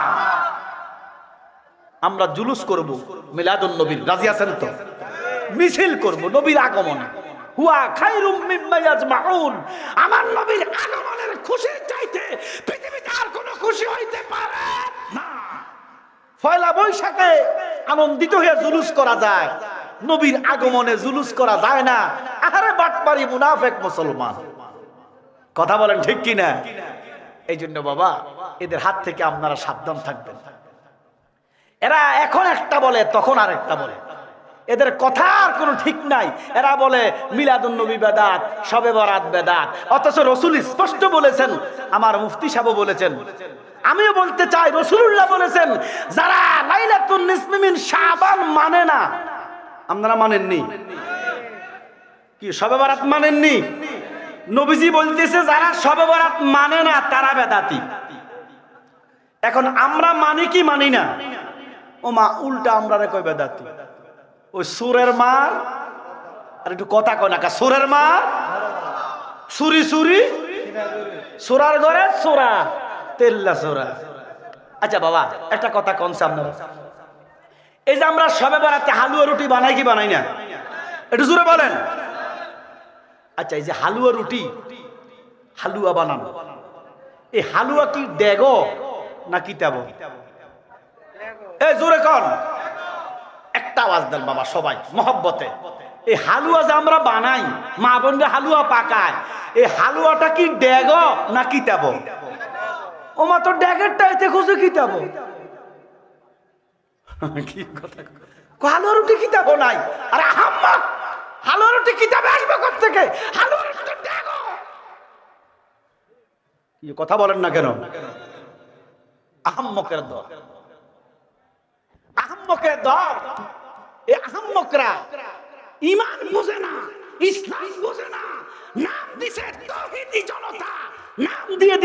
আমরা জুলুস করব মিলাদুন নবীর, রাজি আছেন তো? মিছিল করব নবীর আগমনে। হুয়া খায়রুম মিম্মা ইয়াজমাউন, আমার নবীর আগমনের খুশির চাইতে পৃথিবীতে আর কোনো খুশি হইতে পারে না। পয়লা বৈশাখে আনন্দিত হয়ে জুলুস করা যায়, নবীর আগমনে জুলুস করা যায় না। আরে বাটপারি মুনাফিক মুসলমান, কথা বলেন ঠিক কি না? এই জন্য বাবা এদের হাত থেকে আপনারা সাবধান থাকবেন। এরা এখন একটা বলে তখন আরেকটা বলে, এদের কথার কোনো ঠিক নাই। এরা বলে মিলাদুন নবী বেদাত, শবে বরাত বেদাত, অথচ রাসূল স্পষ্ট বলেছেন, আমার মুফতি সাহেব বলেছেন, আমিও বলতে চাই রাসূলুল্লাহ বলেছেন, যারা লাইলাতুন নিসফি মিন শাবান মানে না, আপনারা মানেননি কি? শবে বরাত মানেননি? নবীজি বলতেছে যারা শবে বরাত মানে না তারা বেদাতি। এখন আমরা মানি কি মানি না? ও মা উল্টা আমরা রে কই বেদাতি। ওই সুরের মার, আর একটু কথা কয় না, সুরের মার সুরি সুরি সুরার ঘরে সুরা তেল্লা সুরা। আচ্ছা বাবা একটা কথা কনছে আপনারা, এই যে আমরা শবে বরাতে হালুয়া রুটি বানাই কি বানাই না? একটু জোরে বলেন। আচ্ছা এই যে হালুয়া রুটি, হালুয়া বানানো, এই হালুয়া কি ডেগো না কিতাব? এই জোরে কন, একটা আওয়াজ দেন বাবা সবাই মহব্বতে। এই হালুয়া যে আমরা বানাই, মা বোনরা হালুয়া পাকায়, এই হালুয়াটা কি ডেগ না কিতাব? ও মা তো ডেগেরটা এতে খুঁজে কিতাব। কি কথা, হালুয়া রুটি কিতাব নাই। আরে আম্মা হালুয়া রুটি কিতাবে আসবে কোত্থেকে? হালুয়া রুটি তো ডেগ। কি কথা বলেন না কেন? আহম্মকের দল, আহম্মকের দল। এই আহম্মকরা ঈমান বুঝে না, ইসলাম বুঝে না, নাম দিছে তাওহীদি জনতা, নাম দিয়ে